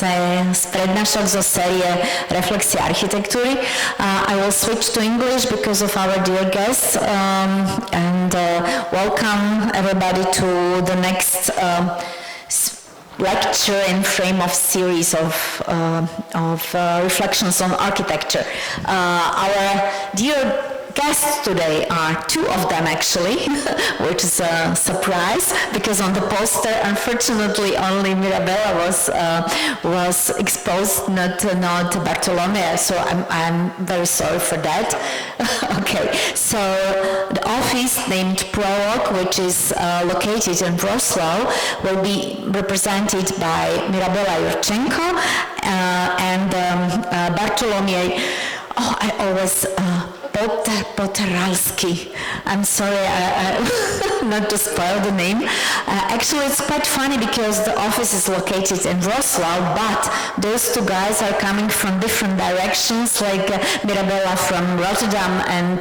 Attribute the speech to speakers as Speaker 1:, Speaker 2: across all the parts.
Speaker 1: z prednášok zo série Reflexie architektúry. I will switch to English because of our dear guests and welcome everybody to the next lecture in frame of series of reflections on architecture. Our dear guests today are two of them actually, which is a surprise because on the poster unfortunately only Mirabela was exposed, not Bartłomiej, so I'm very sorry for that. Okay, so the office named Prolog, which is located in Wrocław, will be represented by Mirabela Jurczenko and Bartłomiej. Oh, I always Poteralski. I'm sorry, not to spoil the name. Actually, it's quite funny because the office is located in Wrocław, but those two guys are coming from different directions, like Mirabela from Rotterdam and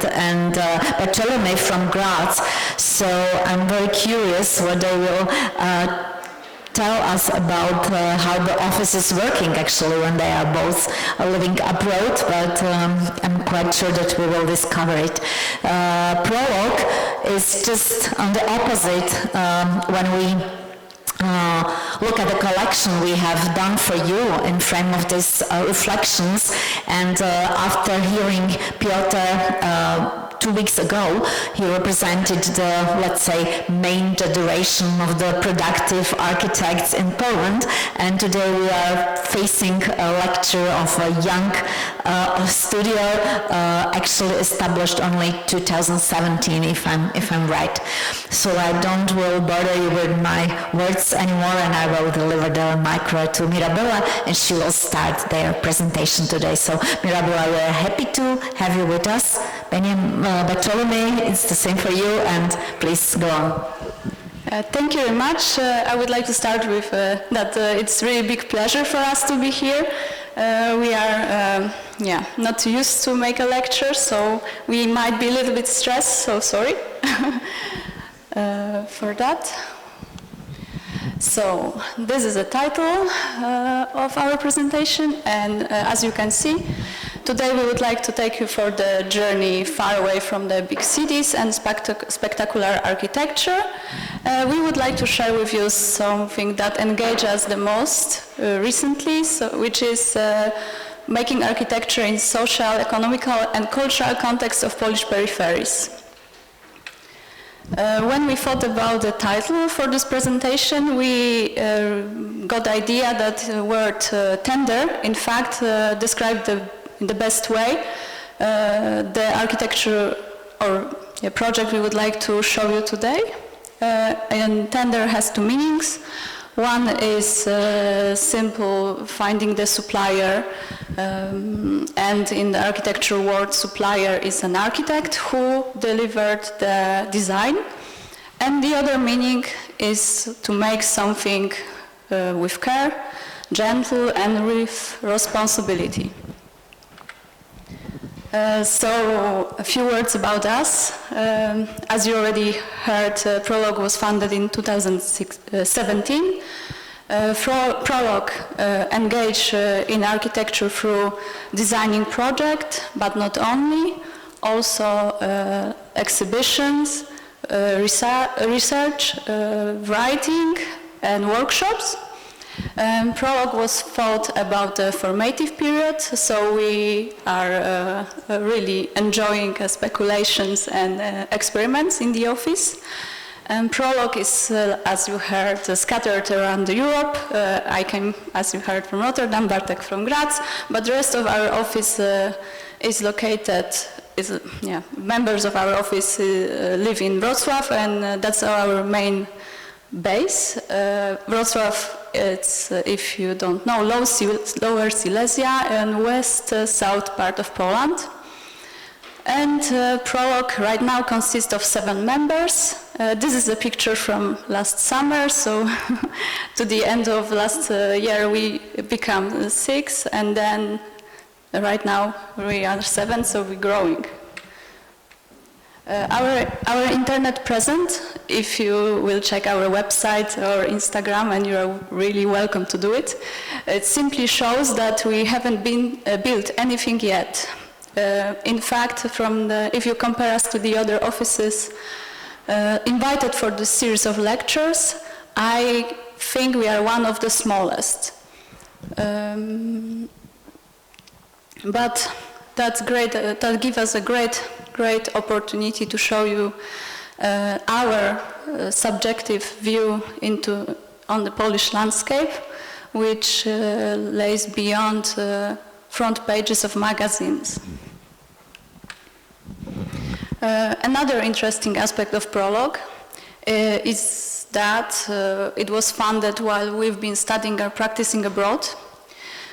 Speaker 1: Bartłomiej from Graz. So I'm very curious what they will tell us about how the office is working actually when they are both living abroad, but I'm quite sure that we will discover it. Prolog is just on the opposite when we look at the collection we have done for you in frame of these reflections, and after hearing Piotr 2 weeks ago, he represented the, let's say, main generation of the productive architects in Poland, and today we are facing a lecture of a young studio, actually established only 2017, if I'm right. So I don't will bother you with my words anymore, and I will deliver the micro to Mirabela, and she will start their presentation today. So Mirabela, we're happy to have you with us. Bartłomiej, it's the same for you, and please go on.
Speaker 2: Thank you very much. I would like to start with that it's really a big pleasure for us to be here. We are not used to make a lecture, so we might be a little bit stressed, so sorry for that. So this is the title of our presentation, and as you can see, today we would like to take you for the journey far away from the big cities and spectacular architecture. We would like to share with you something that engaged us the most recently, which is making architecture in social, economical and cultural context of Polish peripheries. When we thought about the title for this presentation, we got the idea that the word tender, in fact, described in the best way the architecture or project we would like to show you today. And tender has two meanings. One is simple finding the supplier, and in the architecture world, supplier is an architect who delivered the design. And the other meaning is to make something with care, gentle, and with responsibility. So a few words about us. As you already heard, Prolog was founded in 2017. Prolog engaged in architecture through designing projects, but not only, also exhibitions, research, writing, and workshops. Prolog was thought about the formative period, so we are really enjoying speculations and experiments in the office. And Prolog is, as you heard, scattered around Europe. I came, as you heard, from Rotterdam, Bartek from Graz, but the rest of our office is located, members of our office live in Wrocław, and that's our main base. Wrocław, it's, if you don't know, Lower Silesia and west-south part of Poland. And Prolog right now consists of 7 members. This is a picture from last summer, so to the end of last year we become 6, and then right now we are 7, so we're growing. Our internet presence, if you will check our website or Instagram, and you are really welcome to do it, it simply shows that we haven't built anything yet. In fact, if you compare us to the other offices invited for this series of lectures, I think we are one of the smallest. But that's great. That gives us a great opportunity to show you our subjective view on the Polish landscape, which lays beyond front pages of magazines. Another interesting aspect of Prolog is that it was funded while we've been studying or practicing abroad.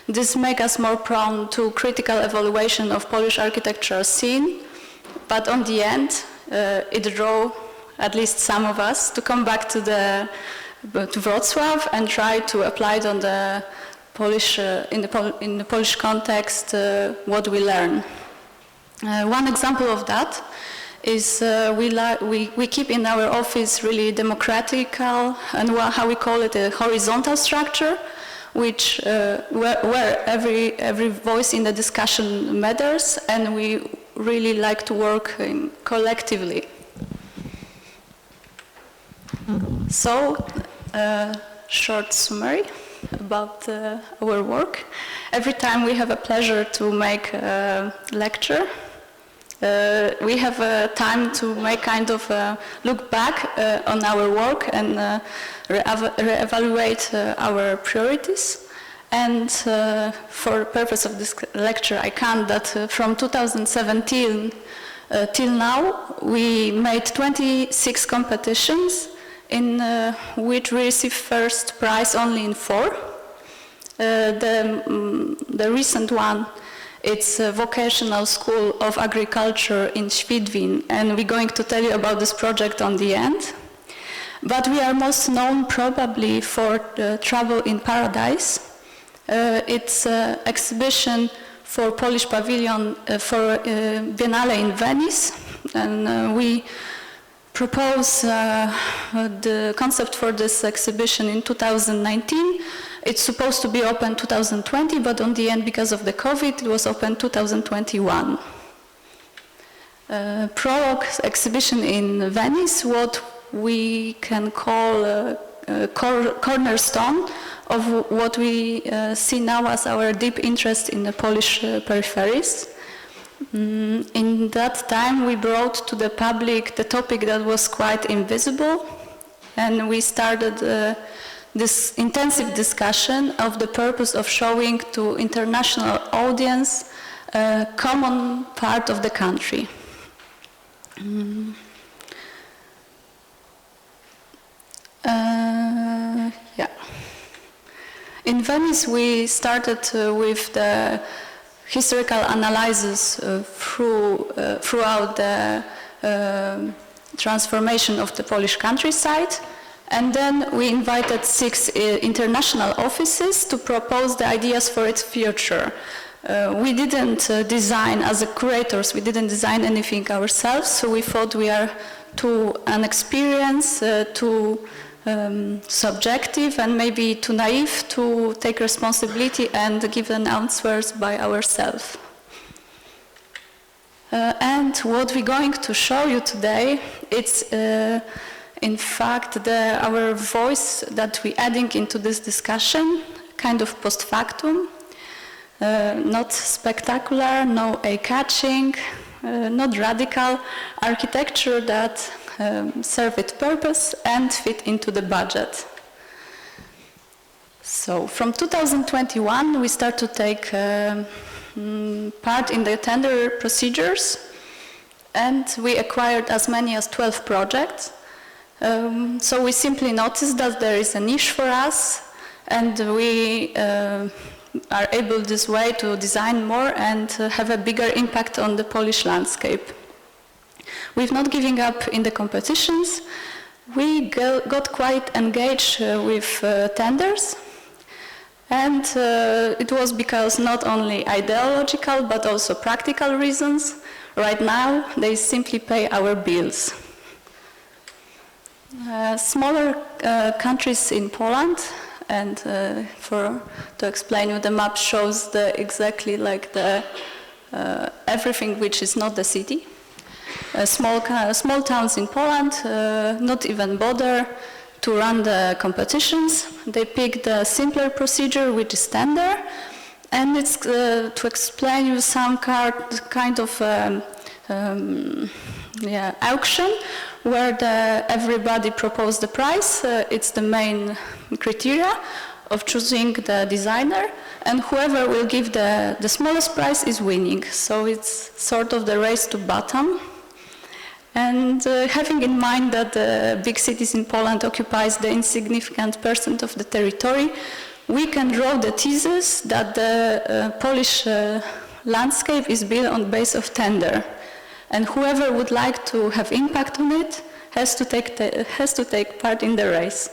Speaker 2: This makes us more prone to critical evaluation of Polish architectural scene, but on the end, it drew at least some of us to come back to Wrocław and try to apply it on the Polish, in the Polish context, what we learn. One example of that is we keep in our office really democratical and how we call it a horizontal structure, which where every voice in the discussion matters, and we really like to work collectively. So, short summary about our work. Every time we have a pleasure to make a lecture, we have time to make kind of a look back on our work and re-evaluate our priorities. And for the purpose of this lecture, I count that from 2017 till now, we made 26 competitions in which we received first prize only in 4. The recent one, it's a vocational school of agriculture in Świdwin, and we're going to tell you about this project on the end. But we are most known probably for Travel in Paradise. It's an exhibition for Polish Pavilion for Biennale in Venice, and we proposed the concept for this exhibition in 2019. It's supposed to be open 2020, but on the end, because of the COVID, it was open 2021. Prolog exhibition in Venice, what we can call a cornerstone of what we see now as our deep interest in the Polish peripheries. In that time, we brought to the public the topic that was quite invisible, and we started this intensive discussion of the purpose of showing to international audience a common part of the country. In Venice, we started with the historical analysis throughout the transformation of the Polish countryside, and then we invited 6 international offices to propose the ideas for its future. We didn't design, as curators, we didn't design anything ourselves, so we thought we are too inexperienced, too subjective, and maybe too naive to take responsibility and give the answers by ourselves. And what we're going to show you today, it's in fact our voice that we're adding into this discussion, kind of post factum, not spectacular, no eye-catching, not radical, architecture that serve its purpose and fit into the budget. So from 2021 we start to take part in the tender procedures, and we acquired as many as 12 projects. So we simply noticed that there is a niche for us, and we are able this way to design more and have a bigger impact on the Polish landscape. We've not giving up in the competitions. We got quite engaged with tenders, and it was because not only ideological but also practical reasons. Right now, they simply pay our bills. Smaller countries in Poland, and to explain you, the map shows exactly like everything which is not the city. Small towns in Poland not even bother to run the competitions. They pick the simpler procedure, which is tender, and it's to explain you some kind of auction where everybody proposes the price. It's the main criteria of choosing the designer, and whoever will give the smallest price is winning. So it's sort of the race to bottom. And having in mind that the big cities in Poland occupies the insignificant percent of the territory, we can draw the thesis that the Polish landscape is built on the base of tender. And whoever would like to have impact on it has to take part in the race.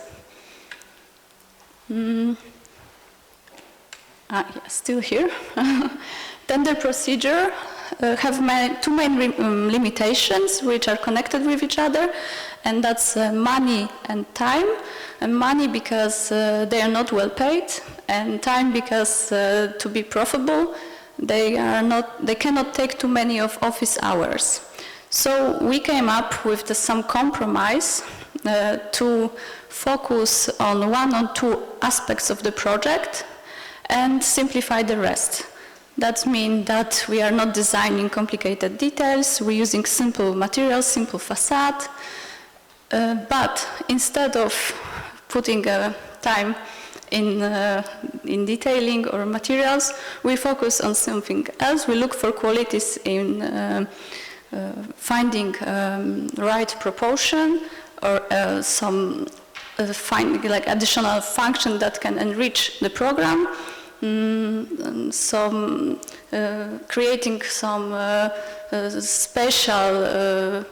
Speaker 2: Still here. Tender procedure have two main limitations which are connected with each other, and that's money and time. And money because they are not well paid, and time because to be profitable they cannot take too many of office hours. So we came up with some compromise to focus on one or two aspects of the project and simplify the rest. That means that we are not designing complicated details, we're using simple materials, simple facade, but instead of putting time in detailing or materials, we focus on something else. We look for qualities in finding right proportion or finding like additional function that can enrich the program. Creating some special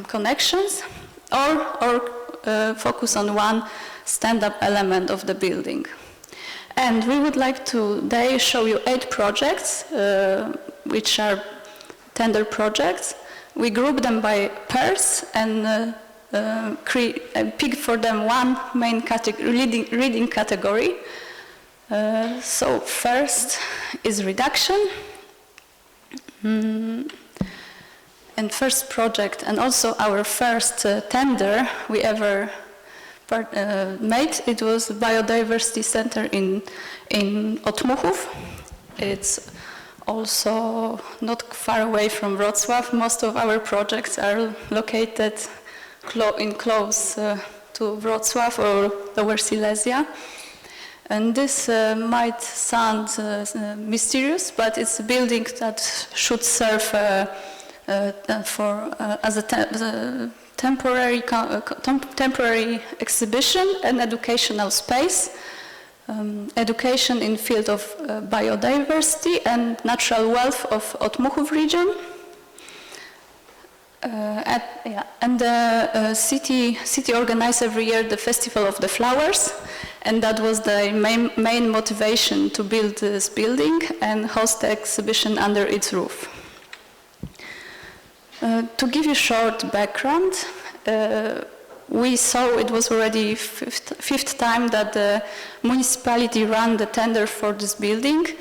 Speaker 2: connections, or focus on one stand-up element of the building. And we would like to today show you 8 projects, which are tender projects. We group them by pairs and pick for them one main reading category. So first is reduction, and first project, and also our first tender we ever made. It was Biodiversity Center in Otmuchów. It's also not far away from Wrocław. Most of our projects are located close to Wrocław or Lower Silesia. And this might sound mysterious, but it's a building that should serve as a temporary exhibition and educational space. Education in field of biodiversity and natural wealth of Otmuchów region. And the city organizes every year the Festival of the Flowers, and that was the main motivation to build this building and host the exhibition under its roof. To give you short background, we saw it was already fifth time that the municipality ran the tender for this building,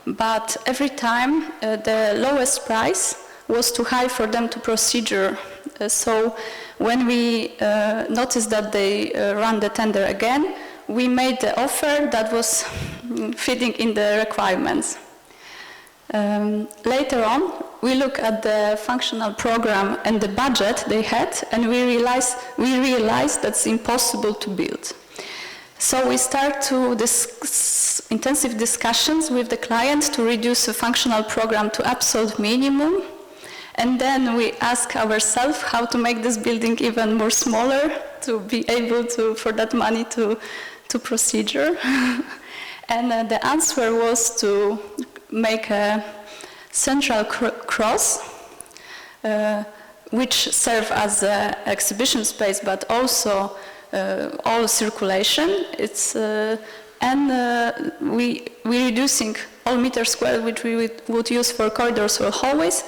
Speaker 2: but every time the lowest price was too high for them to procedure. So when we noticed that they ran the tender again, we made the offer that was fitting in the requirements. Later on, we look at the functional program and the budget they had, and we realized that's impossible to build. So we start to intensive discussions with the client to reduce the functional program to absolute minimum. And then we ask ourselves how to make this building even more smaller to be able to, for that money to procedure. And the answer was to make a central cross, which serve as an exhibition space, but also all circulation. It's we reducing all meter square which we would use for corridors or hallways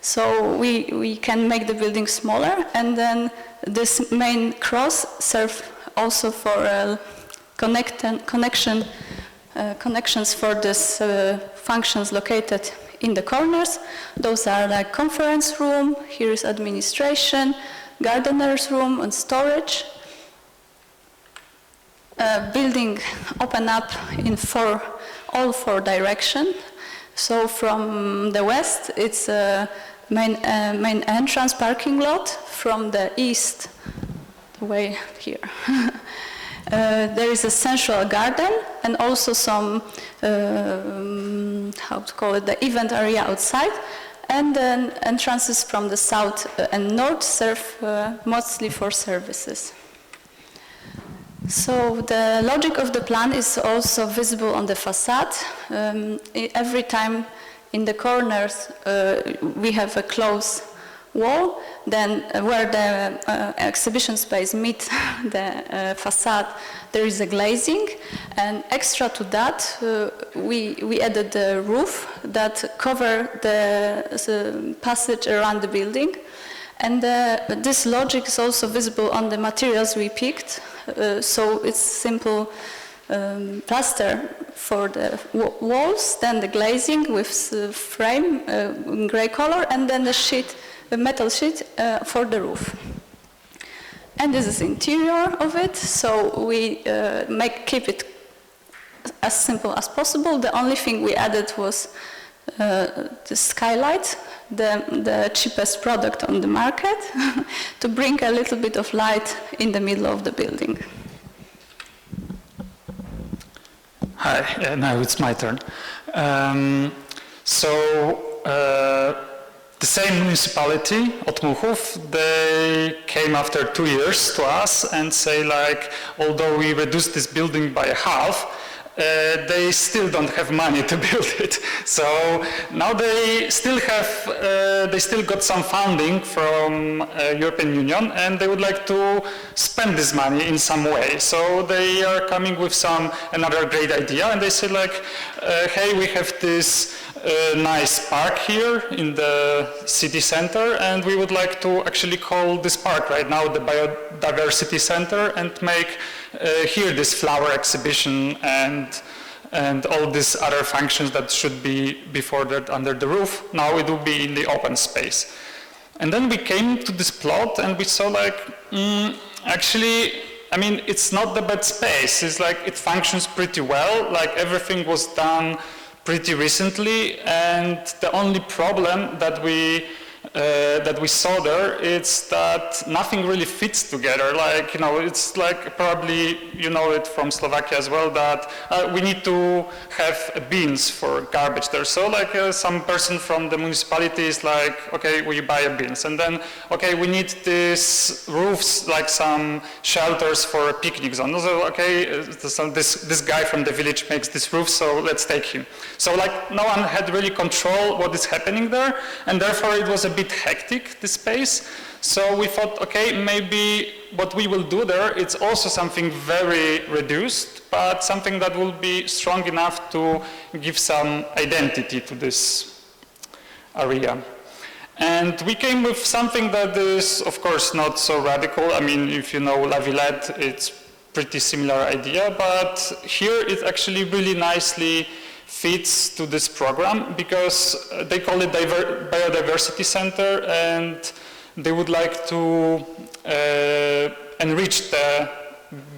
Speaker 2: So we can make the building smaller, and then this main cross serve also for connections for these functions located in the corners. Those are like conference room, here is administration, gardener's room and storage. Building open up in all four directions. So from the west, it's a main entrance parking lot. From the east, the way here, there is a central garden and also some, how to call it, the event area outside. And then entrances from the south and north serve mostly for services. So the logic of the plan is also visible on the facade. Every time in the corners we have a closed wall, then where the exhibition space meets the facade, there is a glazing, and extra to that we added the roof that cover the passage around the building. And this logic is also visible on the materials we picked. So it's simple plaster for the walls, then the glazing with frame in gray color, and then the metal sheet for the roof. And this is the interior of it, so we keep it as simple as possible. The only thing we added was the skylight, the cheapest product on the market, to bring a little bit of light in the middle of the building.
Speaker 3: Hi, now it's my turn. The same municipality, Otmuchów, they came after 2 years to us and say like, although we reduced this building by half, they still don't have money to build it. So now they still got some funding from European Union, and they would like to spend this money in some way. So they are coming with another great idea, and they say like, hey, we have this nice park here in the city center, and we would like to actually call this park right now the Biodiversity Center and make here this flower exhibition and all these other functions that should be before that under the roof. Now it will be in the open space. And then we came to this plot and we saw like, actually, I mean, it's not the bad space. It's like, it functions pretty well. Like everything was done pretty recently, and the only problem that we saw there is that nothing really fits together. Like, you know, it's like probably you know it from Slovakia as well, that we need to have bins for garbage there. So like some person from the municipality is like, okay, we buy bins, and then okay, we need these roofs, like some shelters for a picnic zone. So okay, so this guy from the village makes this roof, so let's take him. So like no one had really control what is happening there, and therefore it was a bit hectic, this space. So we thought, okay, maybe what we will do there, it's also something very reduced, but something that will be strong enough to give some identity to this area. And we came with something that is, of course, not so radical. I mean, if you know La Villette, it's pretty similar idea, but here it actually really nicely fits to this program, because they call it Biodiversity Center, and they would like to enrich the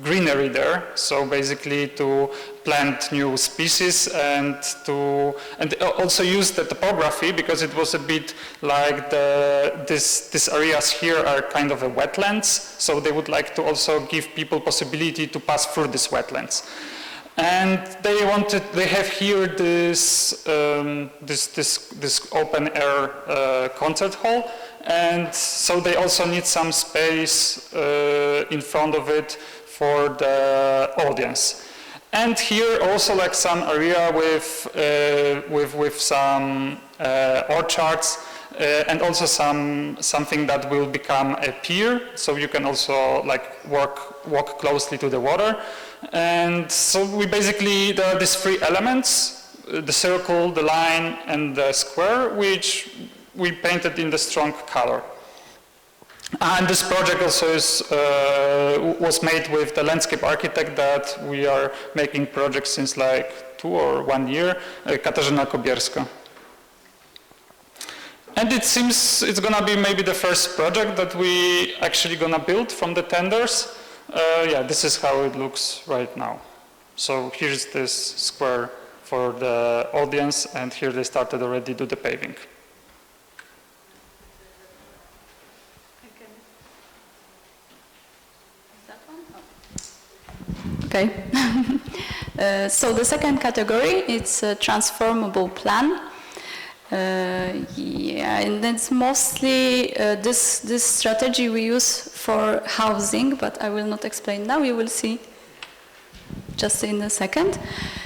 Speaker 3: greenery there. So basically to plant new species and also use the topography, because it was a bit like these areas here are kind of a wetlands. So they would like to also give people possibility to pass through these wetlands. And they have here this open air concert hall, and so they also need some space in front of it for the audience. And here also like some area with some orchards, and also something that will become a pier, so you can also like walk closely to the water. And so there are these three elements, the circle, the line, and the square, which we painted in the strong color. And this project also was made with the landscape architect that we are making projects since like 2 or 1 year, Katarzyna Kobierska. And it seems it's gonna be maybe the first project that we actually gonna build from the tenders. Yeah, this is how it looks right now. So here's this square for the audience, and here they started already do the paving.
Speaker 2: Okay. So the second category is a transformable plan. Yeah, and it's mostly this strategy we use for housing, but I will not explain now. You will see just in a second.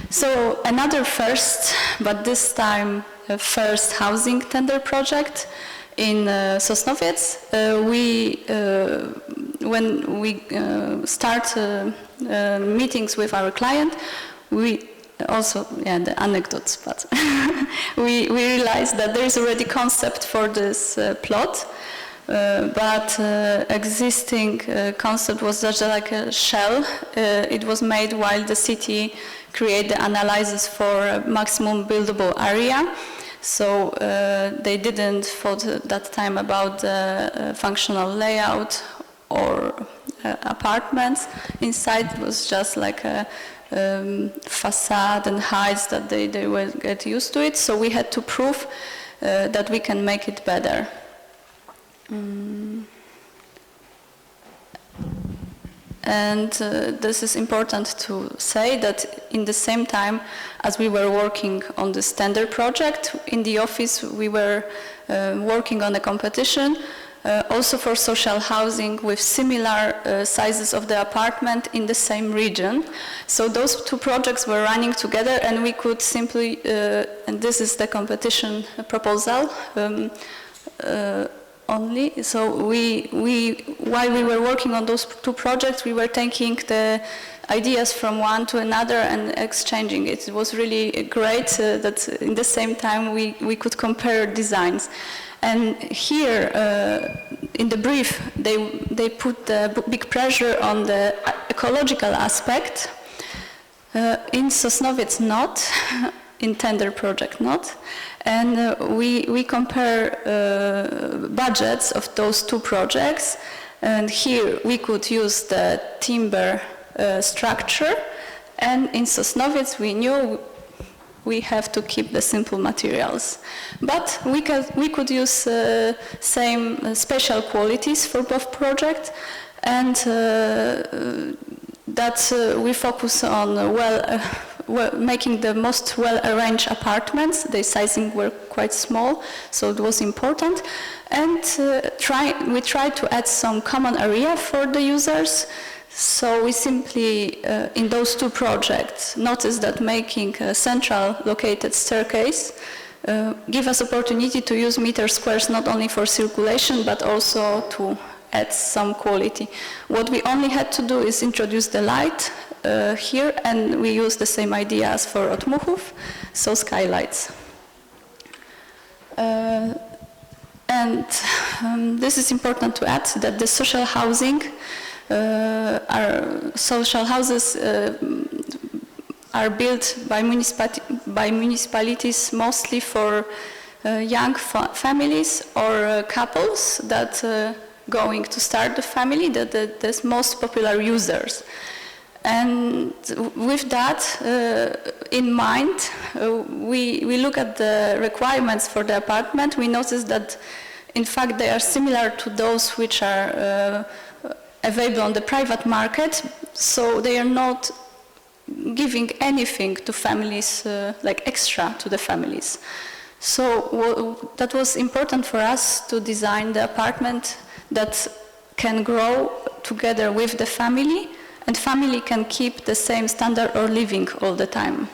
Speaker 2: So another first, but this time first housing tender project in Sosnowiec. When we start meetings with our client, we also, yeah, the anecdotes, but we realized that there is already concept for this plot, but existing concept was just like a shell. It was made while the city created the analysis for maximum buildable area. So they didn't thought that time about the functional layout or apartments inside. It was just like a facade and heights that they will get used to it. So we had to prove that we can make it better. And this is important to say that in the same time as we were working on this tender project, in the office we were working on a competition also for social housing with similar sizes of the apartment in the same region. So those two projects were running together, and we could simply, and this is the competition proposal only. So while we were working on those two projects, we were taking the ideas from one to another and exchanging it. It was really great that in the same time we could compare designs. And here, in the brief, they put the big pressure on the ecological aspect. In Sosnowiec, not. In tender project, not. And we compare budgets of those two projects. And here we could use the timber structure. And in Sosnowiec, we knew we have to keep the simple materials. But we could use same special qualities for both projects, and that we focus on making the most well-arranged apartments. The sizing were quite small, so it was important. And we tried to add some common area for the users. So we simply, in those two projects, noticed that making a central located staircase give us opportunity to use meter squares not only for circulation, but also to add some quality. What we only had to do is introduce the light here, and we use the same idea as for Otmuchów, so skylights. And this is important to add that the social housing our social houses are built by municipalities mostly for young families or couples that going to start the family, the most popular users. And with that in mind, we look at the requirements for the apartment. We notice that in fact they are similar to those which are available on the private market, so they are not giving anything to families, like extra to the families. So that was important for us to design the apartment that can grow together with the family, and family can keep the same standard of living all the time.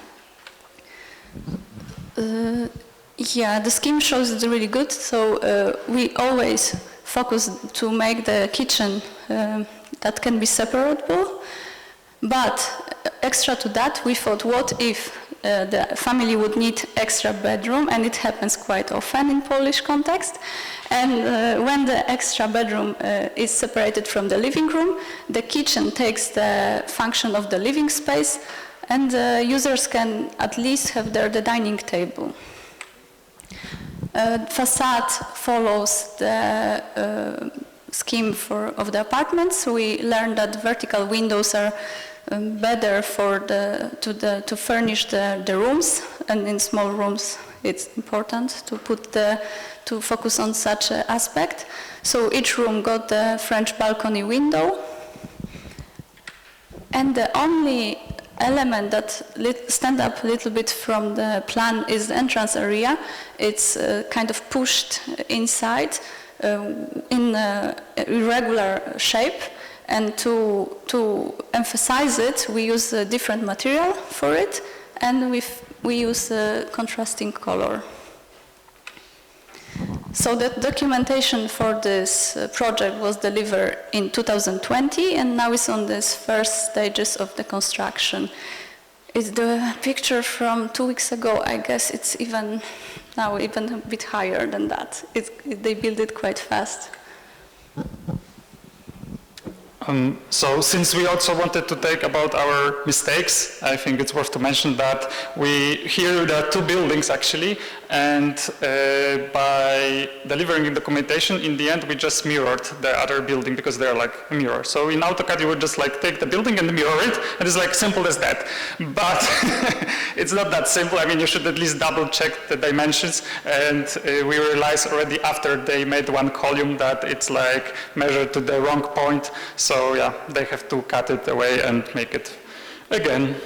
Speaker 2: Yeah, the scheme shows it's really good, so we always focus to make the kitchen that can be separable, but extra to that we thought, what if the family would need extra bedroom, and it happens quite often in Polish context. And when the extra bedroom is separated from the living room, the kitchen takes the function of the living space, and users can at least have there the dining table. Facade follows the scheme of the apartments. We learned that vertical windows are better for to furnish the rooms, and in small rooms it's important to focus on such an aspect. So each room got the French balcony window, and the only element that stand up a little bit from the plan is the entrance area. It's kind of pushed inside in a irregular shape, and to emphasize it, we use a different material for it, and we use a contrasting color. So the documentation for this project was delivered in 2020, and now it's on this first stages of the construction. It's the picture from 2 weeks ago. I guess it's even a bit higher than that. They build it quite fast.
Speaker 3: So since we also wanted to take about our mistakes, I think it's worth to mention that here there are 2 buildings actually, and by delivering the documentation, in the end we just mirrored the other building because they're like a mirror. So in AutoCAD you would just like take the building and mirror it, and it's like simple as that. But it's not that simple. I mean, you should at least double check the dimensions, and we realized already after they made one column that it's like measured to the wrong point. So yeah, they have to cut it away and make it again.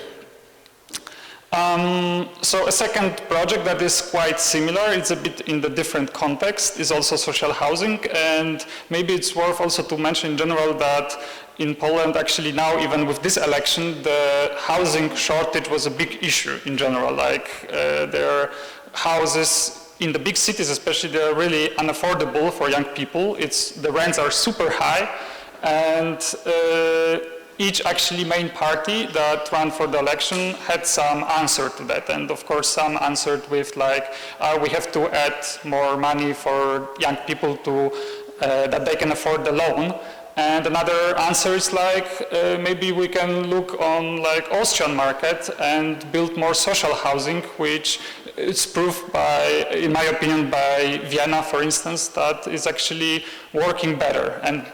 Speaker 3: So a second project that is quite similar, it's a bit in the different context, is also social housing, and maybe it's worth also to mention in general that in Poland actually now, even with this election, the housing shortage was a big issue in general. Like there are houses in the big cities especially, they're really unaffordable for young people. The rents are super high, and each actually main party that ran for the election had some answer to that. And of course some answered with like, we have to add more money for young people to, that they can afford the loan. And another answer is like, maybe we can look on like Austrian market and build more social housing, which is proved by, in my opinion, by Vienna, for instance, that is actually working better and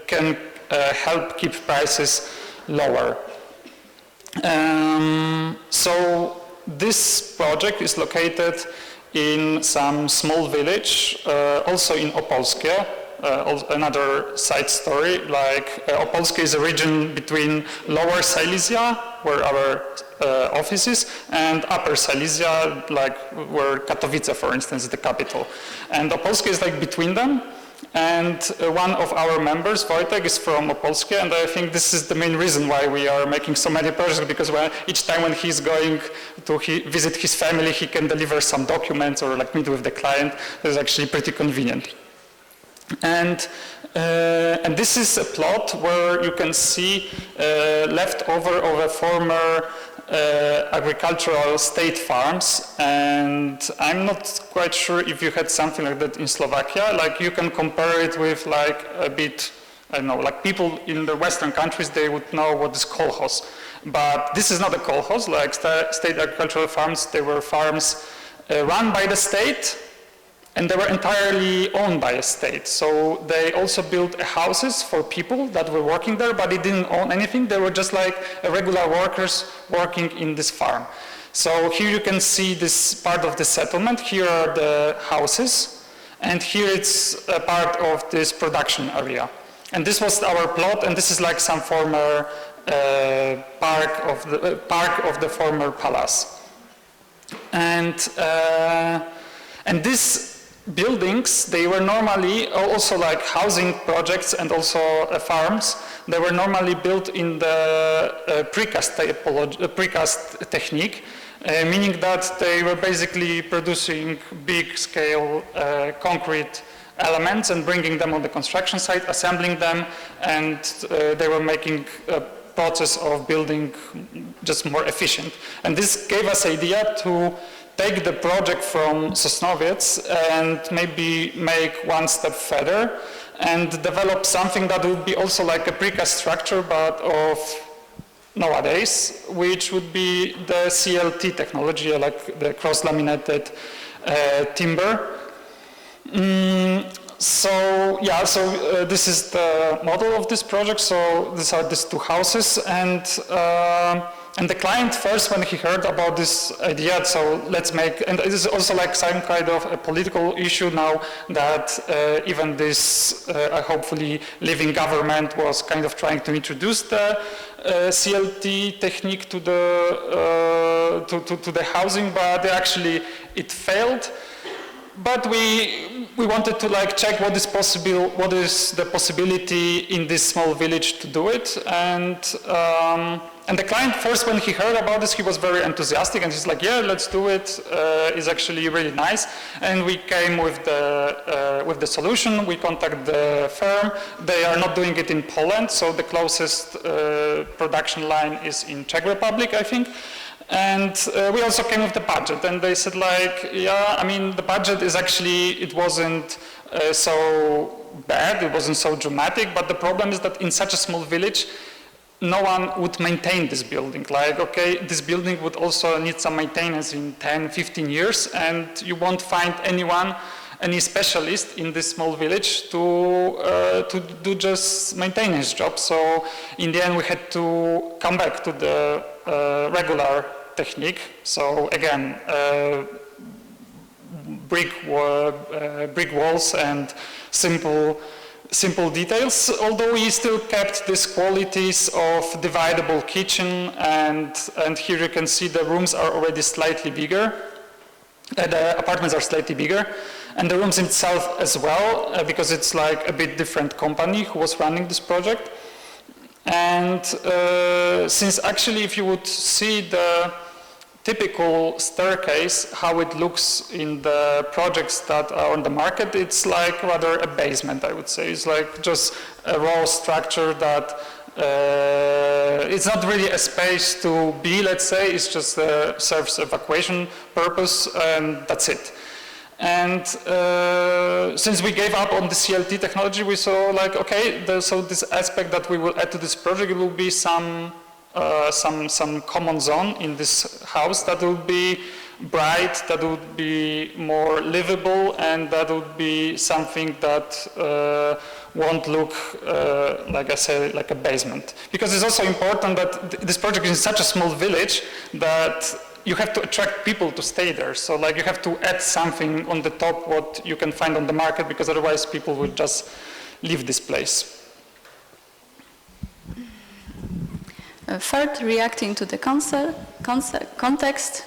Speaker 3: can help keep prices lower. So this project is located in some small village, also in Opolskie. Another side story, like Opolskie is a region between Lower Silesia, where our office is, and Upper Silesia, like where Katowice, for instance, is the capital. And Opolskie is like between them. And one of our members, Wojtek, is from Opolskie, and I think this is the main reason why we are making so many projects, because each time when he's going to visit his family, he can deliver some documents or like meet with the client. This is actually pretty convenient. And this is a plot where you can see leftover of a former agricultural state farms, and I'm not quite sure if you had something like that in Slovakia. Like you can compare it with like a bit, I don't know, like people in the Western countries, they would know what is kolkhoz. But this is not a kolkhoz, like state agricultural farms. They were farms run by the state, and they were entirely owned by a state. So they also built houses for people that were working there, but they didn't own anything. They were just like regular workers working in this farm. So here you can see this part of the settlement. Here are the houses, and here it's a part of this production area. And this was our plot, and this is like some former park of the former palace. And these buildings, they were normally also like housing projects and also farms. They were normally built in the precast technique, meaning that they were basically producing big scale concrete elements and bringing them on the construction site, assembling them, and they were making process of building just more efficient. And this gave us idea to take the project from Sosnowiec and maybe make one step further and develop something that would be also like a precast structure, but of nowadays, which would be the CLT technology, like the cross-laminated timber. This is the model of this project. So these are these two houses, and the client first, when he heard about this idea, so let's make, and it is also like some kind of a political issue now that even this hopefully living government was kind of trying to introduce the CLT technique to the housing, but actually it failed. But we wanted to like check what is possible, what is the possibility in this small village to do it, and the client first, when he heard about this, he was very enthusiastic, and he's like, yeah, let's do it. It's actually really nice. And we came with the solution. We contacted the firm. They are not doing it in Poland, so the closest production line is in Czech Republic, I think. And we also came with the budget, and they said like, yeah, I mean, the budget is actually, it wasn't so bad, it wasn't so dramatic, but the problem is that in such a small village, no one would maintain this building. Like, okay, this building would also need some maintenance in 10, 15 years, and you won't find anyone, any specialist in this small village to do just maintenance jobs. So in the end, we had to come back to the regular technique. So again, brick walls and simple details, although we still kept these qualities of dividable kitchen, and here you can see the rooms are already slightly bigger. The apartments are slightly bigger, and the rooms itself as well, because it's like a bit different company who was running this project. And since actually if you would see the typical staircase, how it looks in the projects that are on the market, it's like rather a basement, I would say. It's like just a raw structure that it's not really a space to be, let's say. It's just serves evacuation purpose, and that's it. And since we gave up on the CLT technology, we saw like, okay, so this aspect that we will add to this project will be some common zone in this house that will be bright, that would be more livable, and that would be something that won't look, like I said, like a basement. Because it's also important that this project is in such a small village that you have to attract people to stay there. So like you have to add something on the top what you can find on the market, because otherwise people would just leave this place.
Speaker 2: Third, reacting to the context.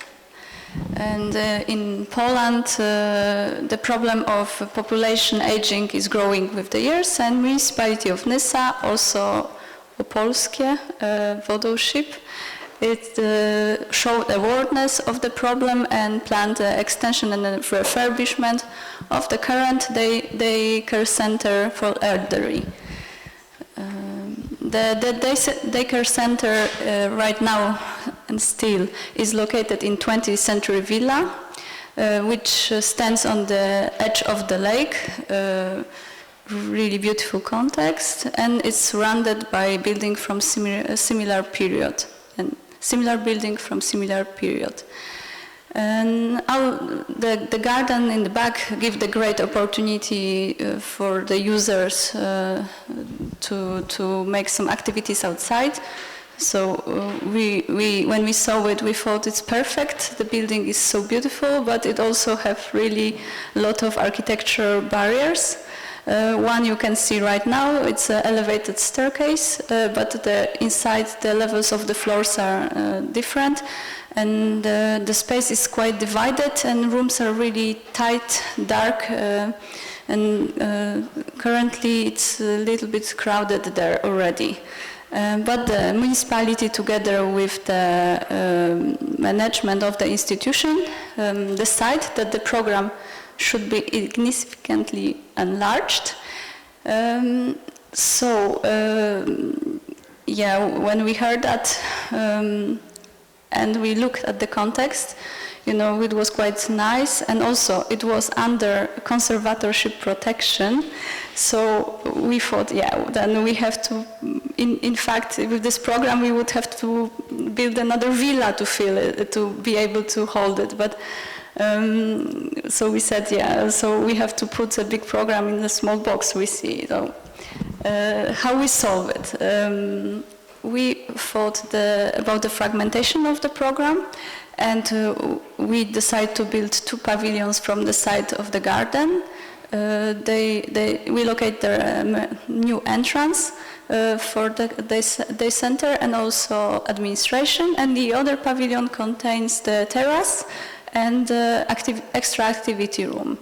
Speaker 2: And in Poland, the problem of population aging is growing with the years, and municipality of Nysa, also Opolskie Wodoship, it showed awareness of the problem and planned the extension and the refurbishment of the current daycare center for elderly. The daycare center right now and still is located in 20th century villa, which stands on the edge of the lake, really beautiful context, and it's surrounded by building from similar period, and similar building from similar period. And the garden in the back gives the great opportunity for the users to make some activities outside. So when we saw it, we thought it's perfect. The building is so beautiful, but it also have really a lot of architectural barriers. One you can see right now, it's an elevated staircase, but inside the levels of the floors are different. And the space is quite divided, and rooms are really tight, dark, and currently it's a little bit crowded there already. But the municipality, together with the management of the institution, decide that the program should be significantly enlarged. yeah, when we heard that and we looked at the context, you know, it was quite nice, and also it was under conservatorship protection. So we thought, yeah, then we have to, in fact, with this program, we would have to build another villa to fill it, to be able to hold it. But so we said, yeah, so we have to put a big program in a small box we see. So how we solve it? We thought about the fragmentation of the program, and we decided to build 2 pavilions from the side of the garden. We locate their new entrance for the day center and also administration, and the other pavilion contains the terrace and extra activity room.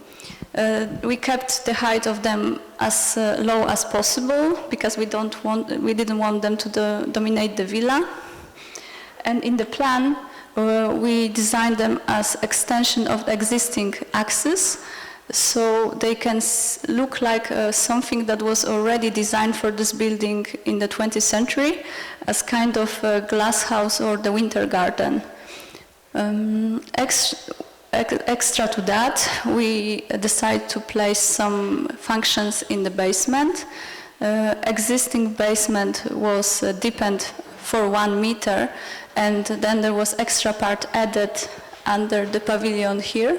Speaker 2: We kept the height of them as low as possible because we didn't want them to dominate the villa. And in the plan, we designed them as extension of the existing axis, so they can look like something that was already designed for this building in the 20th century as kind of a glass house or the winter garden. Extra to that, we decided to place some functions in the basement. Existing basement was deepened for 1 meter, and then there was extra part added under the pavilion here.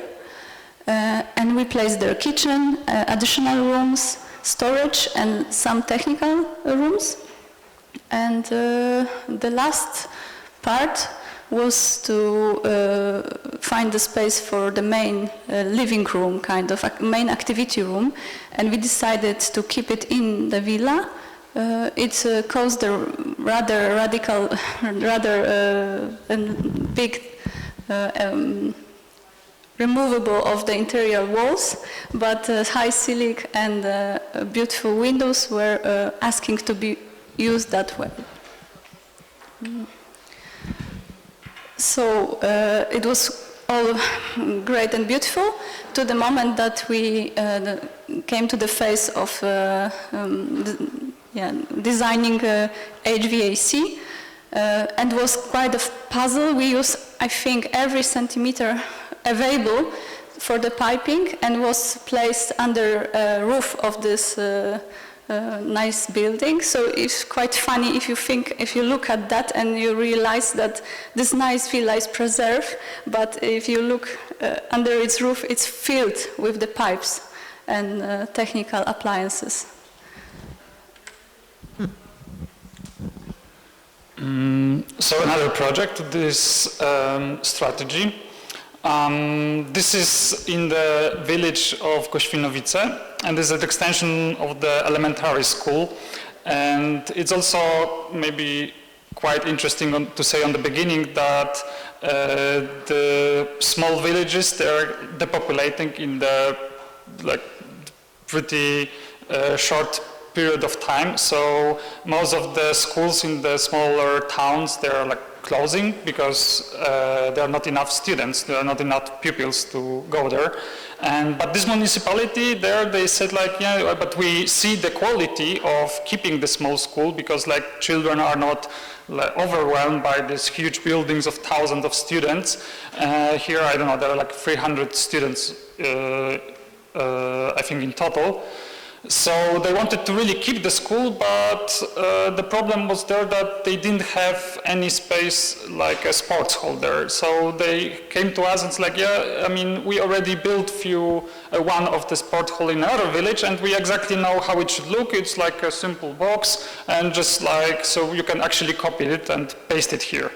Speaker 2: And we placed their kitchen, additional rooms, storage, and some technical rooms. And the last part was to find the space for the main living room, kind of main activity room, and we decided to keep it in the villa. It caused a rather radical, big removable of the interior walls, but high ceiling and beautiful windows were asking to be used that way. So it was all great and beautiful to the moment that we came to the phase of designing HVAC, and was quite a puzzle. We used, I think, every centimeter available for the piping, and was placed under a roof of this nice building. So it's quite funny if you look at that and you realize that this nice villa is preserved, but if you look under its roof, it's filled with the pipes and technical appliances.
Speaker 3: So another project, this strategy. This is in the village of Goświnowice, and this is an extension of the elementary school. And it's also maybe quite interesting to say on the beginning that the small villages, they're depopulating in the pretty short period of time. So most of the schools in the smaller towns, they're closing because there are not enough students, there are not enough pupils to go there. But this municipality there, they said yeah, but we see the quality of keeping the small school because children are not overwhelmed by these huge buildings of thousands of students. Here, I don't know, there are 300 students, I think in total. So they wanted to really keep the school, but the problem was there that they didn't have any space like a sports hall there. So they came to us and it's yeah, I mean, we already built one of the sport hall in our village, and we exactly know how it should look. It's like a simple box, and just so you can actually copy it and paste it here.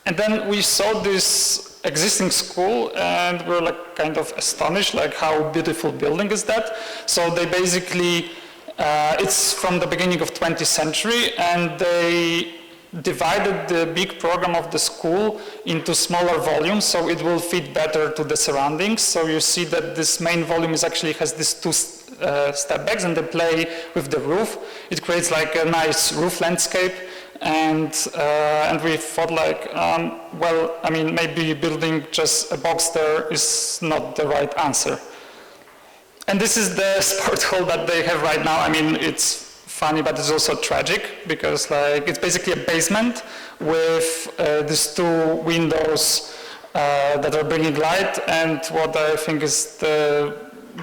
Speaker 3: And then we saw this existing school, and we're kind of astonished, how beautiful building is that. So they basically, it's from the beginning of 20th century, and they divided the big program of the school into smaller volumes, so it will fit better to the surroundings. So you see that this main volume has these 2 step backs, and they play with the roof. It creates a nice roof landscape. And we thought well, I mean, maybe building just a box there is not the right answer. And this is the sport hall that they have right now. I mean, it's funny, but it's also tragic, because like it's basically a basement with these two windows that are bringing light, and what I think is the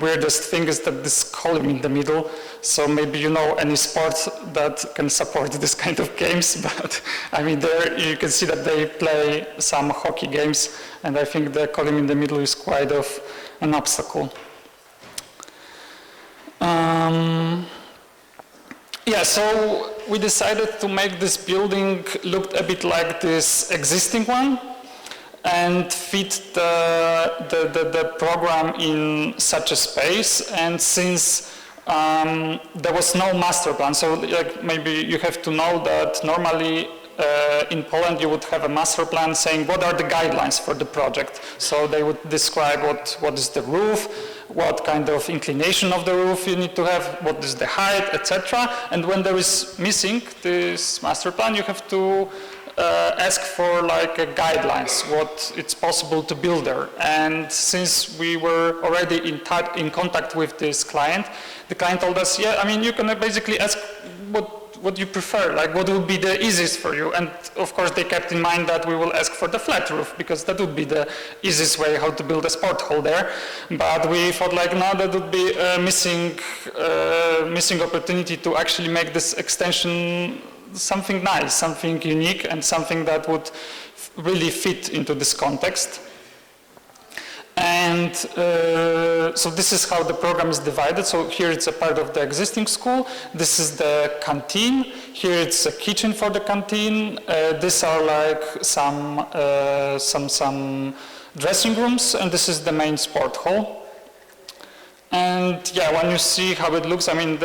Speaker 3: weirdest thing is that this column in the middle. So maybe you know any sport that can support this kind of games, but I mean there you can see that they play some hockey games, and I think the column in the middle is quite of an obstacle. Yeah, so we decided to make this building look a bit like this existing one and fit the program in such a space. And since there was no master plan, so like maybe you have to know that normally in Poland you would have a master plan saying what are the guidelines for the project. So they would describe what is the roof, what kind of inclination of the roof you need to have, what is the height, etc. And when there is missing this master plan, you have to ask for like guidelines, what it's possible to build there. And since we were already in contact with this client, the client told us, yeah, I mean, you can basically ask what you prefer, like what would be the easiest for you. And of course they kept in mind that we will ask for the flat roof, because that would be the easiest way how to build a sport hall there. But we thought like, no, that would be a missing opportunity to actually make this extension something nice, something unique, and something that would really fit into this context. And so this is how the program is divided. So here it's a part of the existing school. This is the canteen. Here it's a kitchen for the canteen. These are like some dressing rooms, and this is the main sport hall. And yeah, when you see how it looks, I mean,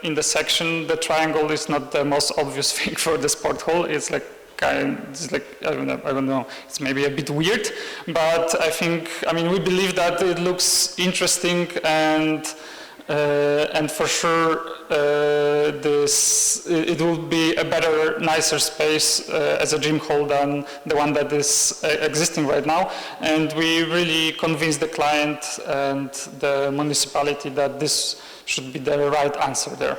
Speaker 3: in the section, the triangle is not the most obvious thing for the sport hall. It's like I don't know, it's maybe a bit weird, but I think, I mean, we believe that it looks interesting, and for sure it will be a better, nicer space as a gym hall than the one that is existing right now. And we really convinced the client and the municipality that this should be the right answer there.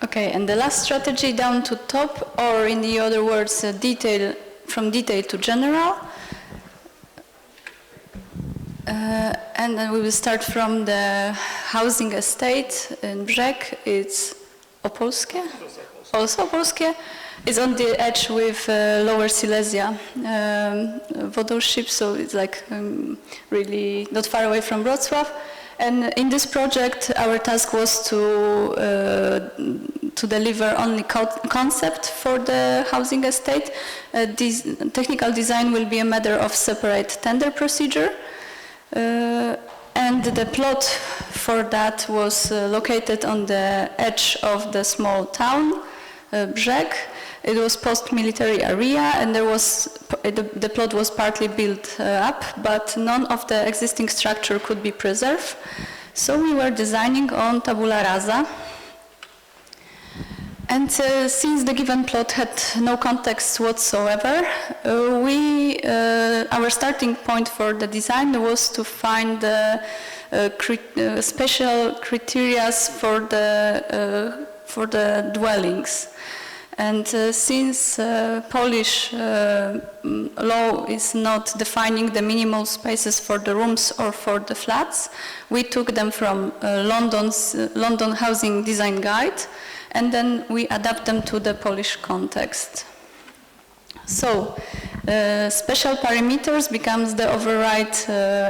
Speaker 2: Okay, and the last strategy, down to top, or in the other words, detail, from detail to general. And then we will start from the housing estate in Brzeg. It's Opolskie? Also Opolskie. It's on the edge with Lower Silesia vodoship, so it's like really not far away from Wrocław. And in this project, our task was to deliver only concept for the housing estate. This technical design will be a matter of separate tender procedure. And the plot for that was located on the edge of the small town, Brzeg. It was post-military area, and there was the plot was partly built up, but none of the existing structure could be preserved. So we were designing on tabula rasa. And since the given plot had no context whatsoever, our starting point for the design was to find the special criteria for the dwellings. And since Polish law is not defining the minimal spaces for the rooms or for the flats, we took them from London Housing Design Guide, and then we adapt them to the Polish context. So, special parameters becomes the override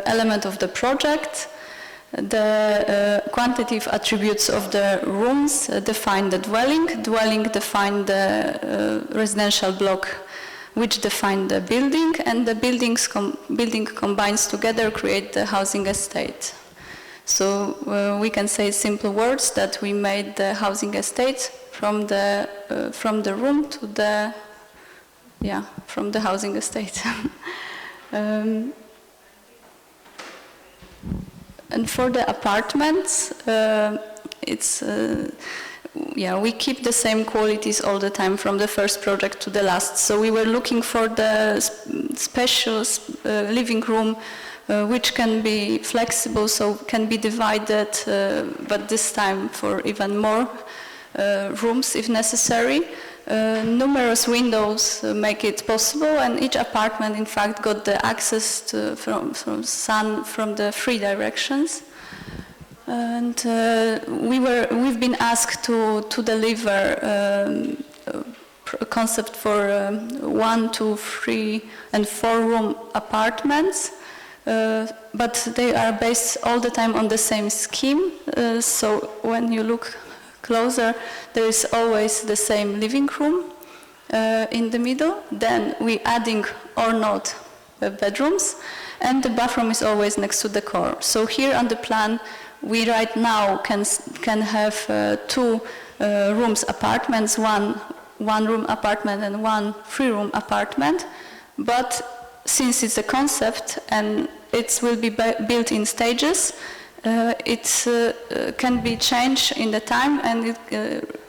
Speaker 2: element of the project. The quantitative attributes of the rooms define the dwelling define the residential block, which define the building, and the building combines together create the housing estate. So we can say simple words that we made the housing estate from the room to the from the housing estate. And for the apartments, we keep the same qualities all the time from the first project to the last. So we were looking for the special living room which can be flexible, so can be divided, but this time for even more rooms if necessary. Numerous windows make it possible, and each apartment in fact got the access to, from sun from the 3 directions. And we've been asked to deliver a concept for 1, 2, 3, and 4 room apartments, but they are based all the time on the same scheme. So when you look closer, there is always the same living room in the middle. Then we adding or not bedrooms, and the bathroom is always next to the core. So here on the plan, we right now can have 2 rooms apartments, one room apartment and 1 3-room apartment. But since it's a concept and it will be built in stages, it can be changed in the time, and it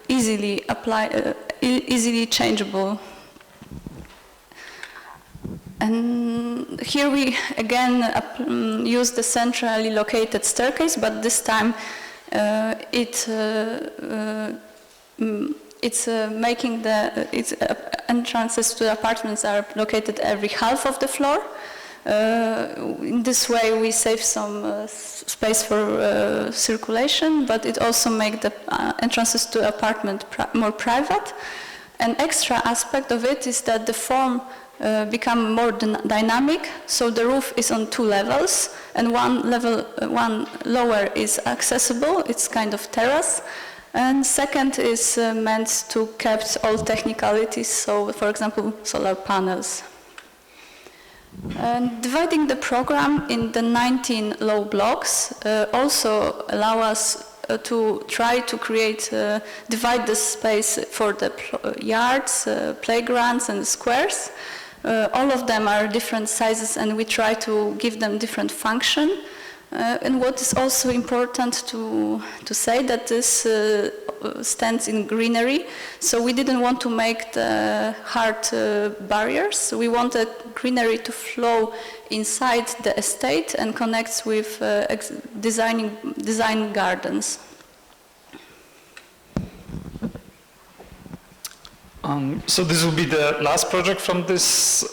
Speaker 2: easily changeable. And here we again use the centrally located staircase, but this time it's making its entrances to the apartments are located every half of the floor. In this way we save some space for circulation, but it also makes the entrances to apartment more private. An extra aspect of it is that the form become more dynamic, so the roof is on 2 levels, and one lower is accessible, it's kind of terrace, and second is meant to keep all technicalities, so for example solar panels. And dividing the program in the 19 low blocks also allow us to try to divide the space for the yards, playgrounds and squares. All of them are different sizes, and we try to give them different function. And what is also important to say that this stands in greenery, so we didn't want to make the hard barriers. We wanted greenery to flow inside the estate and connects with design gardens.
Speaker 3: So this will be the last project from this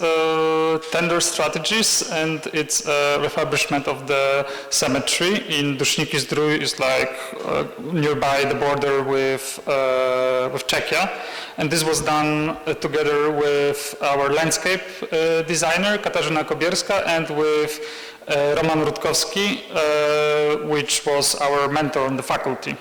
Speaker 3: tender strategies, and it's a refurbishment of the cemetery in Duszniki Zdrój. Is like nearby the border with Czechia, and this was done together with our landscape designer Katarzyna Kobierska and with Roman Rutkowski, which was our mentor on the faculty.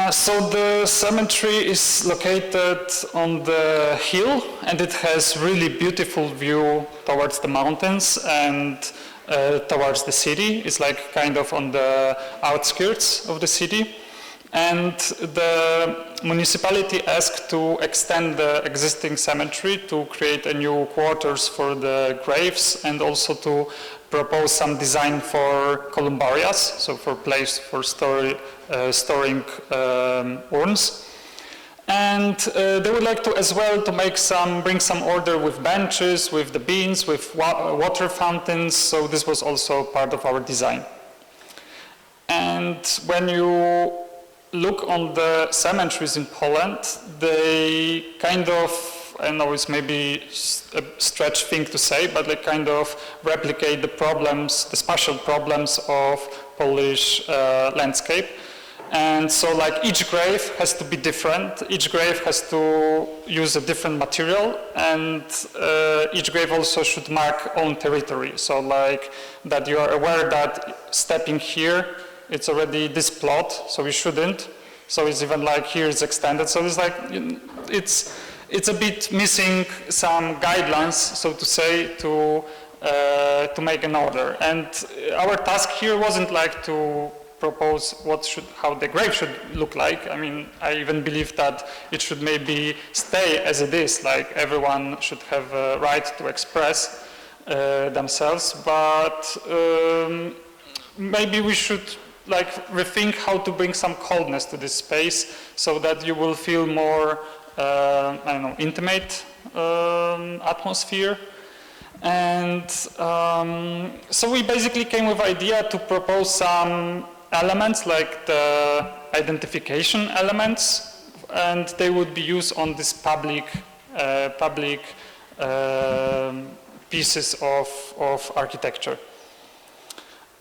Speaker 3: So the cemetery is located on the hill, and it has really beautiful view towards the mountains and towards the city. It's like kind of on the outskirts of the city. And the municipality asked to extend the existing cemetery to create a new quarters for the graves, and also to propose some design for columbarias, so for place for storing urns. And they would like to as well to bring some order with benches, with the beams, with water fountains, so this was also part of our design. And when you look on the cemeteries in Poland, they kind of, I know it's maybe a stretch thing to say, but they kind of replicate the problems, the spatial problems of Polish landscape. And so like each grave has to be different, each grave has to use a different material, and each grave also should mark own territory. So like that you are aware that stepping here, it's already this plot, so we shouldn't. So it's even like here it's extended. So it's like, it's a bit missing some guidelines, so to say, to make an order. And our task here wasn't like to propose how the grave should look like. I mean, I even believe that it should maybe stay as it is, like everyone should have a right to express themselves, but maybe we should like rethink how to bring some coldness to this space so that you will feel more, I don't know, intimate atmosphere. And so we basically came with the idea to propose some elements like the identification elements, and they would be used on this public pieces of architecture.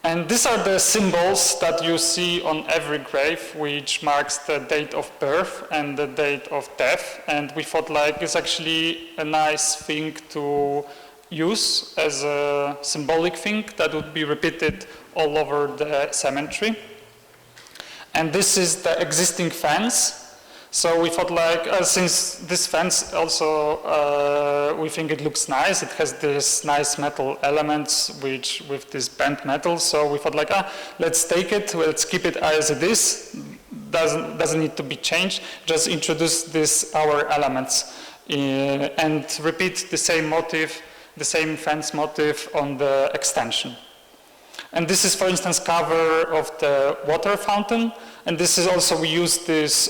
Speaker 3: And these are the symbols that you see on every grave, which marks the date of birth and the date of death. And we thought like it's actually a nice thing to use as a symbolic thing that would be repeated all over the cemetery. And this is the existing fence. So we thought like, since this fence also, we think it looks nice, it has this nice metal elements with this bent metal, so we thought like, let's take it, let's keep it as it is, doesn't need to be changed, just introduce this our elements and repeat the same motif, the same fence motif on the extension. And this is, for instance, cover of the water fountain. And this is also, we use this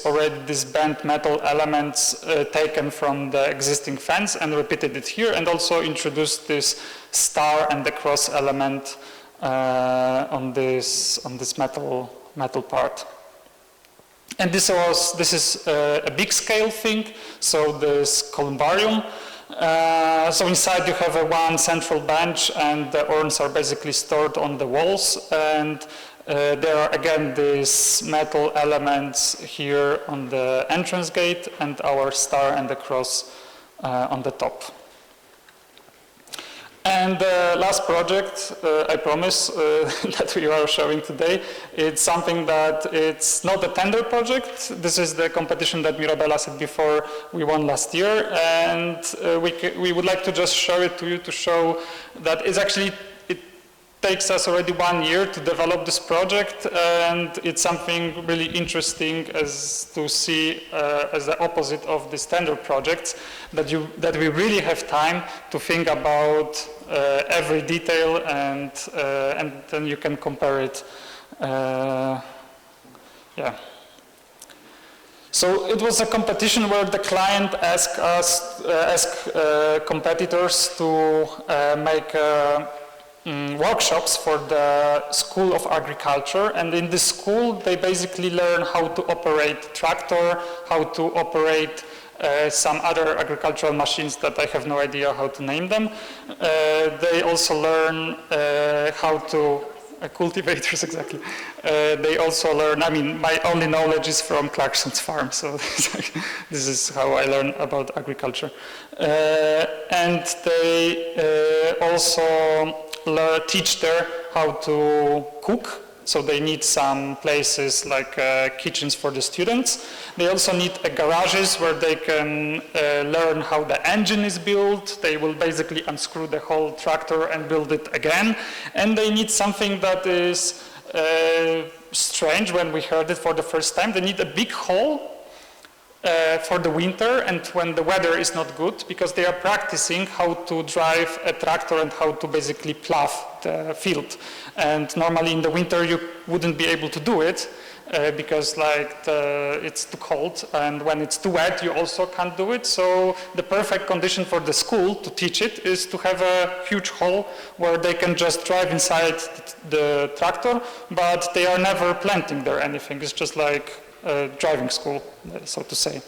Speaker 3: bent metal elements taken from the existing fence and repeated it here, and also introduced this star and the cross element on this metal part. And this is a big scale thing. So this columbarium. So inside you have one central bench, and the urns are basically stored on the walls, and there are again these metal elements here on the entrance gate, and our star and the cross on the top. And the last project, I promise, that we are showing today, it's something that it's not a tender project. This is the competition that Mirabela said before we won last year, and we would like to just show it to you to show that it's actually, it takes us already 1 year to develop this project, and it's something really interesting as to see as the opposite of the standard projects, that we really have time to think about every detail, and then you can compare it. Yeah. So it was a competition where the client asked competitors to make workshops for the School of Agriculture, and in this school they basically learn how to operate tractor, how to operate some other agricultural machines that I have no idea how to name them. They also learn how to cultivators, exactly. They also learn, I mean, my only knowledge is from Clarkson's farm, so this is how I learn about agriculture. And they also teach there how to cook. So they need some places like kitchens for the students. They also need garages where they can learn how the engine is built. They will basically unscrew the whole tractor and build it again. And they need something that is strange when we heard it for the first time. They need a big hole for the winter and when the weather is not good, because they are practicing how to drive a tractor and how to basically plow the field. And normally in the winter you wouldn't be able to do it because like it's too cold, and when it's too wet you also can't do it. So the perfect condition for the school to teach it is to have a huge hole where they can just drive inside the tractor, but they are never planting there anything. It's just like driving school, so to say.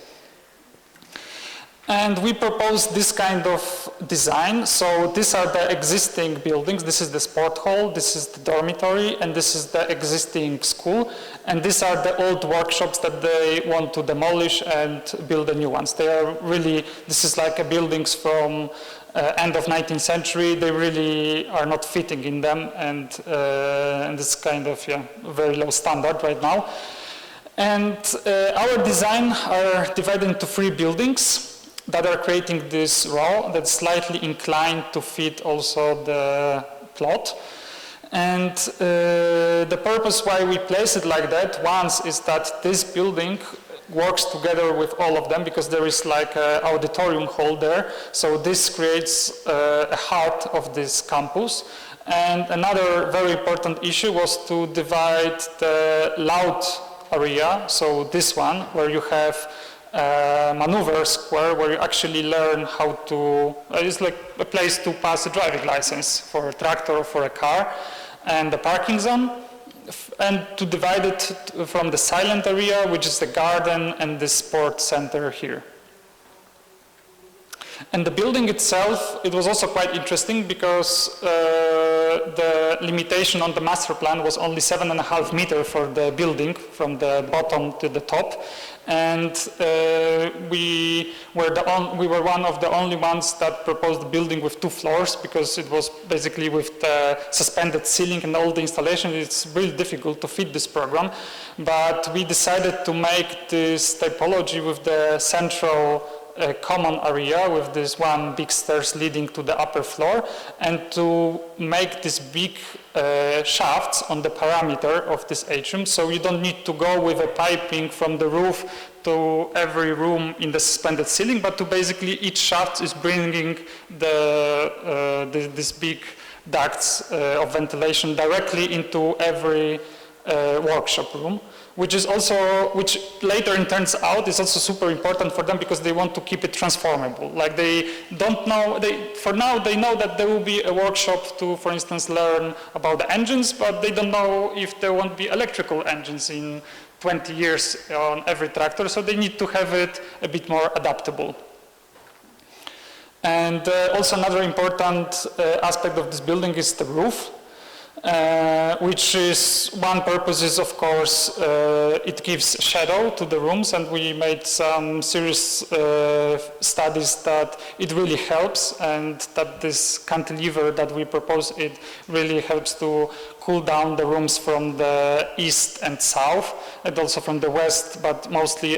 Speaker 3: And we proposed this kind of design. So these are the existing buildings. This is the sport hall, this is the dormitory, and this is the existing school. And these are the old workshops that they want to demolish and build the new ones. They are really, this is like a buildings from end of 19th century. They really are not fitting in them, and it's kind of very low standard right now. And our design are divided into 3 buildings that are creating this row that's slightly inclined to fit also the plot. And the purpose why we place it like that, once is that this building works together with all of them, because there is like an auditorium hall there. So this creates a heart of this campus. And another very important issue was to divide the loud area, so this one, where you have maneuver square where you actually learn how to, it's like a place to pass a driving license for a tractor or for a car, and the parking zone, and to divide it from the silent area, which is the garden, and the sport center here. And the building itself, it was also quite interesting because the limitation on the master plan was only 7.5 meters for the building from the bottom to the top. And we were one of the only ones that proposed the building with 2 floors, because it was basically with the suspended ceiling and all the installation. It's really difficult to fit this program. But we decided to make this typology with the central common area with this one big stairs leading to the upper floor, and to make these big shafts on the parameter of this atrium, so you don't need to go with a piping from the roof to every room in the suspended ceiling, but to basically each shaft is bringing these big ducts of ventilation directly into every workshop room. Which later it turns out is also super important for them, because they want to keep it transformable. Like they don't know, for now they know that there will be a workshop to, for instance, learn about the engines, but they don't know if there won't be electrical engines in 20 years on every tractor, so they need to have it a bit more adaptable. And also another important aspect of this building is the roof. Which is, one purpose is, of course, it gives shadow to the rooms, and we made some serious studies that it really helps, and that this cantilever that we propose, it really helps to cool down the rooms from the east and south, and also from the west, but mostly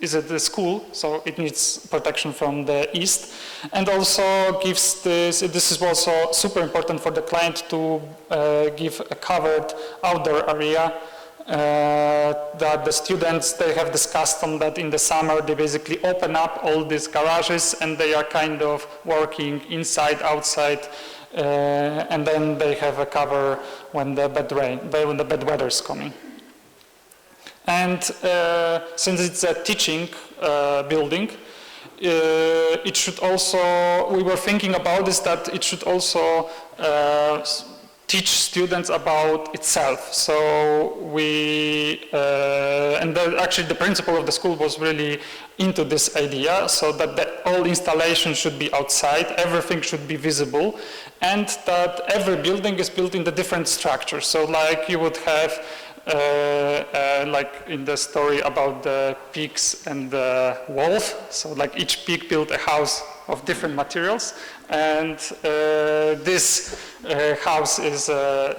Speaker 3: is at the school, so it needs protection from the east, and also gives this is also super important for the client to give a covered outdoor area, that the students, they have this custom that in the summer they basically open up all these garages and they are kind of working inside, outside, and then they have a cover when the bad weather is coming. And since it's a teaching building, it should also, we were thinking about this, that it should also teach students about itself. So we, actually the principal of the school was really into this idea, so that all installation should be outside, everything should be visible, and that every building is built in the different structure. So like you would have like in the story about the pigs and the wolf, so like each pig built a house of different materials, and this house is a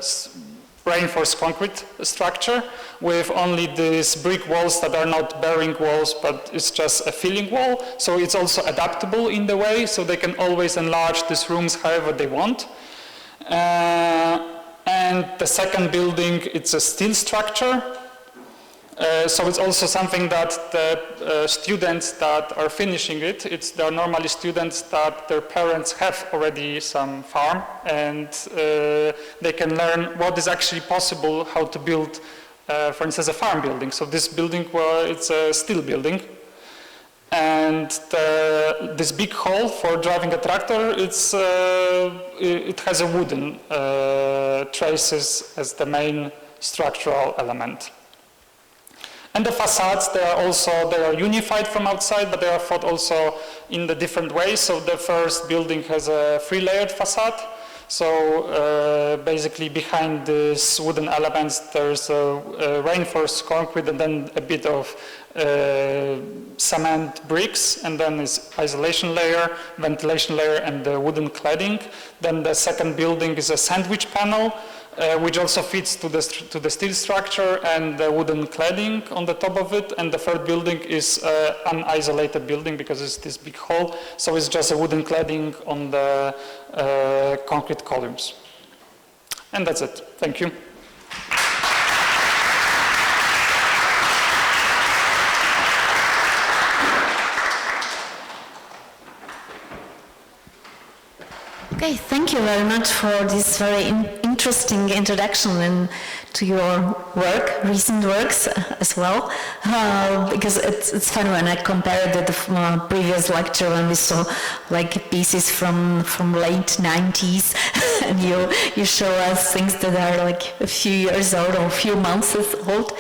Speaker 3: reinforced concrete structure with only these brick walls that are not bearing walls, but it's just a filling wall, so it's also adaptable in the way, so they can always enlarge these rooms however they want. And the second building, it's a steel structure. So it's also something that the students that are finishing it, they are normally students that their parents have already some farm, and they can learn what is actually possible, how to build, for instance, a farm building. So this building, it's a steel building. And this big hall for driving a tractor, it has a wooden traces as the main structural element. And the facades, they are unified from outside, but they are thought also in the different ways. So the first building has a 3-layered facade. So basically behind these wooden elements, there's a reinforced concrete and then a bit of cement bricks, and then is isolation layer, ventilation layer, and the wooden cladding. Then the second building is a sandwich panel, which also fits to the steel structure and the wooden cladding on the top of it. And the third building is an isolated building because it's this big hall, so it's just a wooden cladding on the concrete columns. And that's it. Thank you.
Speaker 1: Okay, thank you very much for this very interesting introduction to your work, recent works as well, because it's fun when I compare it with the previous lecture when we saw like pieces from late 90s and you show us things that are like a few years old or a few months old.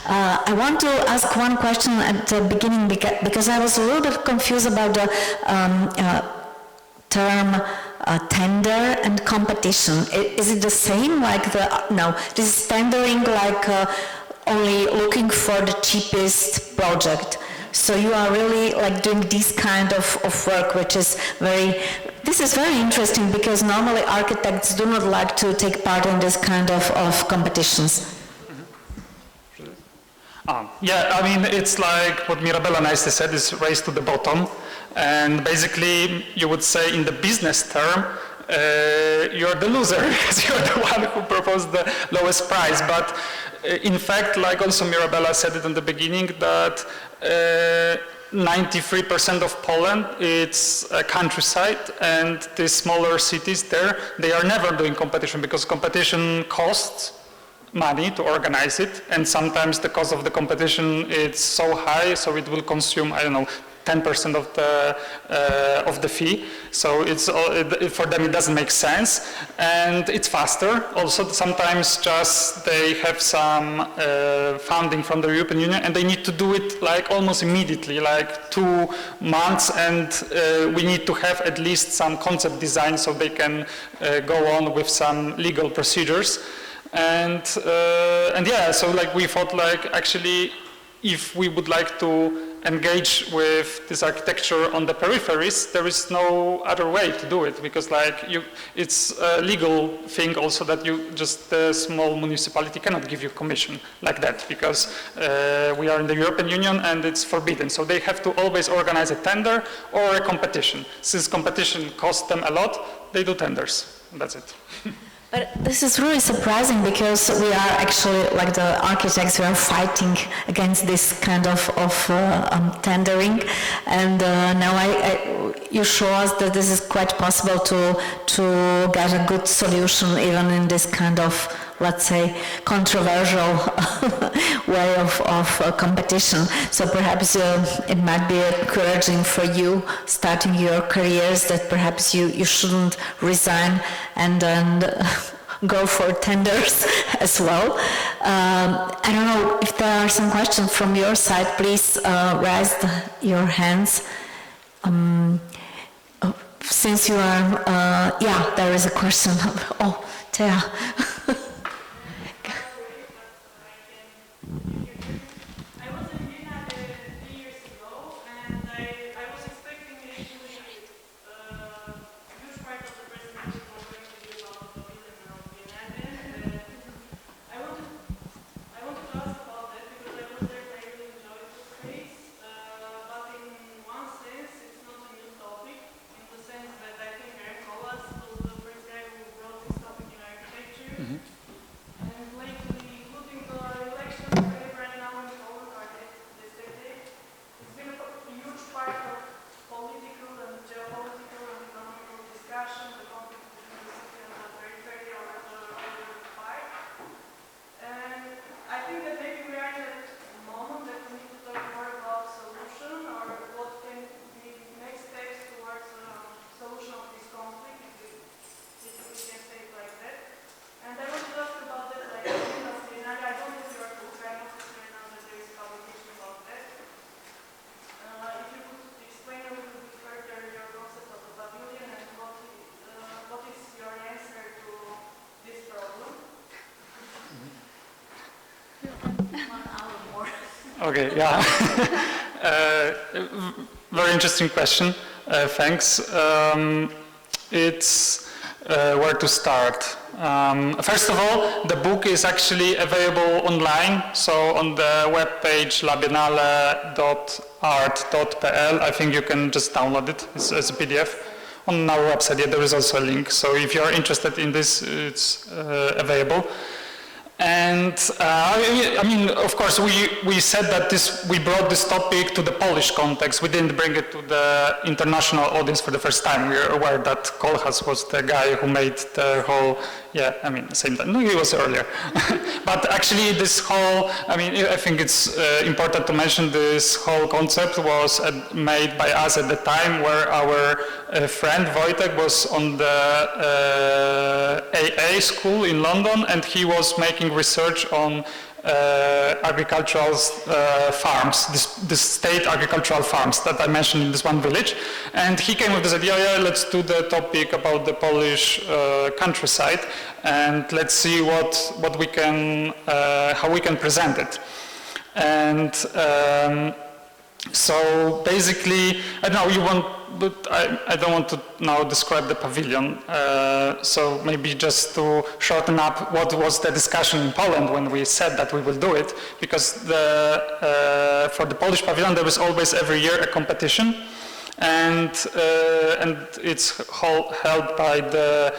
Speaker 1: I want to ask one question at the beginning because I was a little bit confused about the term tender and competition. Is it the same? Like no, this is tendering, like only looking for the cheapest project. So you are really like doing this kind of work, which is this is very interesting because normally architects do not like to take part in this kind of competitions.
Speaker 3: Yeah, I mean, it's like what Mirabela nicely said, is race to the bottom. And basically, you would say in the business term, you're the loser because you're the one who proposed the lowest price. But in fact, like also Mirabela said it in the beginning, that 93% of Poland, it's a countryside, and the smaller cities there, they are never doing competition because competition costs money to organize it, and sometimes the cost of the competition is so high, so it will consume, I don't know, 10% of the fee. So it's for them it doesn't make sense, and it's faster. Also, sometimes just they have some funding from the European Union, and they need to do it like almost immediately, like 2 months, and we need to have at least some concept design so they can go on with some legal procedures. And yeah, so like we thought like actually if we would like to engage with this architecture on the peripheries, there is no other way to do it because like it's a legal thing also that the small municipality cannot give you commission like that because we are in the European Union and it's forbidden. So they have to always organize a tender or a competition. Since competition costs them a lot, they do tenders. That's it.
Speaker 1: But this is really surprising because we are actually, like the architects, we are fighting against this kind of tendering, and now you show us that this is quite possible to get a good solution even in this kind of, let's say, controversial way of competition. So perhaps it might be encouraging for you starting your careers that perhaps you shouldn't resign and go for tenders as well. I don't know if there are some questions from your side. Please raise your hands. Since you are, yeah, there is a question. Oh, Thea.
Speaker 3: Okay, yeah. Very interesting question. Thanks. It's where to start. First of all, the book is actually available online. So on the webpage labiennale.art.pl, I think you can just download it as a PDF. On our website, yeah, there is also a link. So if you're interested in this, it's available. And I mean, of course, we said that we brought this topic to the Polish context. We didn't bring it to the international audience for the first time. We are aware that Kohlhaas was the guy who made the whole, yeah, I mean, same time. No, he was earlier. But actually, this whole, I mean, I think it's important to mention this whole concept was made by us at the time, where our friend Wojtek was on the AA school in London, and he was making research on agricultural farms, the state agricultural farms that I mentioned in this one village. And he came with this idea, yeah, let's do the topic about the Polish countryside, and let's see what we can, how we can present it. And so basically, I don't know, you want, but I don't want to now describe the pavilion. So maybe just to shorten up, what was the discussion in Poland when we said that we will do it? Because for the Polish pavilion, there was always every year a competition. And it's held by the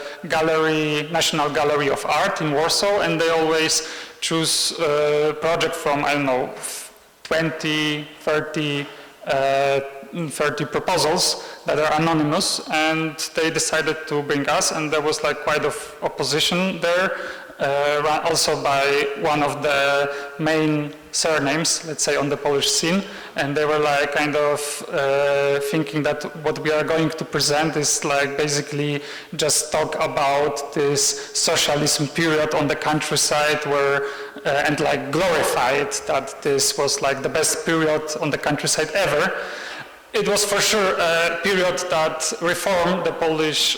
Speaker 3: National Gallery of Art in Warsaw, and they always choose a project from, I don't know, 20, 30 proposals that are anonymous, and they decided to bring us, and there was like quite of opposition there, also by one of the main surnames, let's say, on the Polish scene, and they were like kind of thinking that what we are going to present is like basically just talk about this socialism period on the countryside where and like glorify it, that this was like the best period on the countryside ever. It was for sure a period that reformed the Polish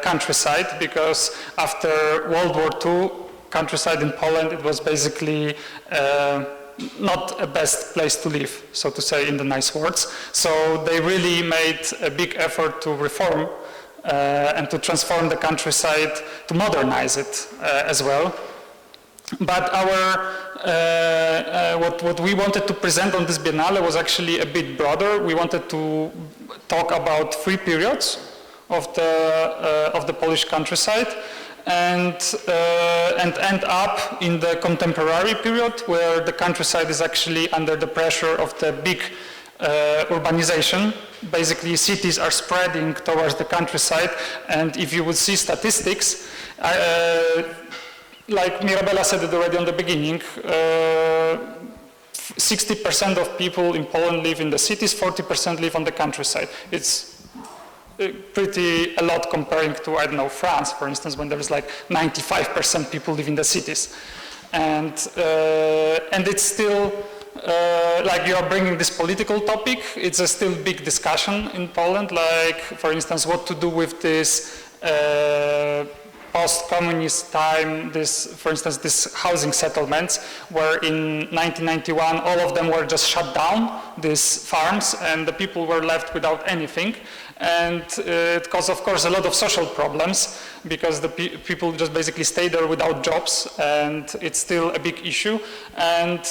Speaker 3: countryside, because after World War II, countryside in Poland, it was basically not a best place to live, so to say, in the nice words. So they really made a big effort to reform and to transform the countryside, to modernize it as well. But what we wanted to present on this Biennale was actually a bit broader. We wanted to talk about 3 periods of the Polish countryside, and end up in the contemporary period, where the countryside is actually under the pressure of the big urbanization. Basically, cities are spreading towards the countryside, and if you would see statistics, like Mirabela said it already on the beginning, 60% of people in Poland live in the cities, 40% live on the countryside. It's pretty a lot comparing to, I don't know, France, for instance, when there is like 95% people live in the cities. And it's still, like you are bringing this political topic, it's a still big discussion in Poland, like, for instance, what to do with this post-communist time, for instance, these housing settlements, where in 1991 all of them were just shut down, these farms, and the people were left without anything. And it caused, of course, a lot of social problems, because the people just basically stay there without jobs, and it's still a big issue. And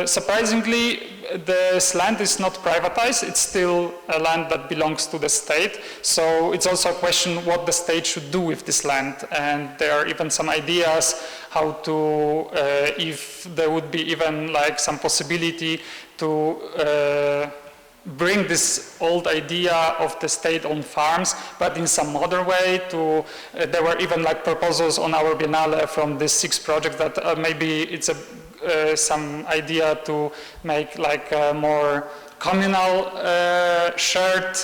Speaker 3: surprisingly, this land is not privatized. It's still a land that belongs to the state. So it's also a question what the state should do with this land. And there are even some ideas how to, if there would be even like some possibility to bring this old idea of the state-owned farms, but in some modern way. There were even like proposals on our Biennale from these 6 projects that maybe it's some idea to make like a more communal shared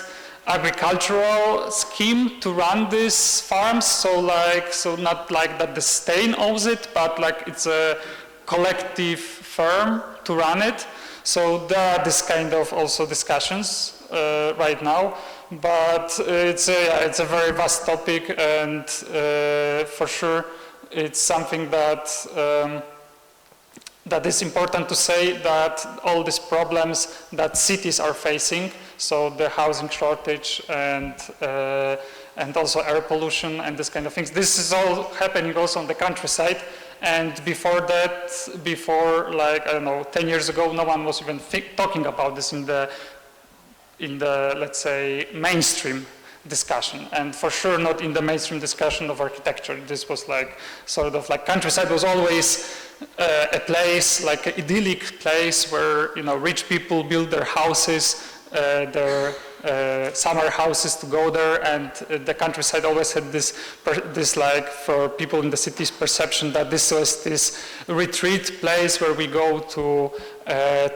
Speaker 3: agricultural scheme to run these farms. So not like that the state owns it, but like it's a collective firm to run it. So there are this kind of also discussions right now, but it's a very vast topic, and for sure it's something that that is important to say, that all these problems that cities are facing, so the housing shortage and also air pollution and this kind of things, this is all happening also on the countryside. And before that, like, I don't know, 10 years ago, no one was even talking about this in the, let's say, mainstream. discussion, and for sure not in the mainstream discussion of architecture. This was like sort of like countryside was always a place, like an idyllic place where rich people build their houses, their summer houses to go there, and the countryside always had this like for people in the city's perception that this was this retreat place where we go to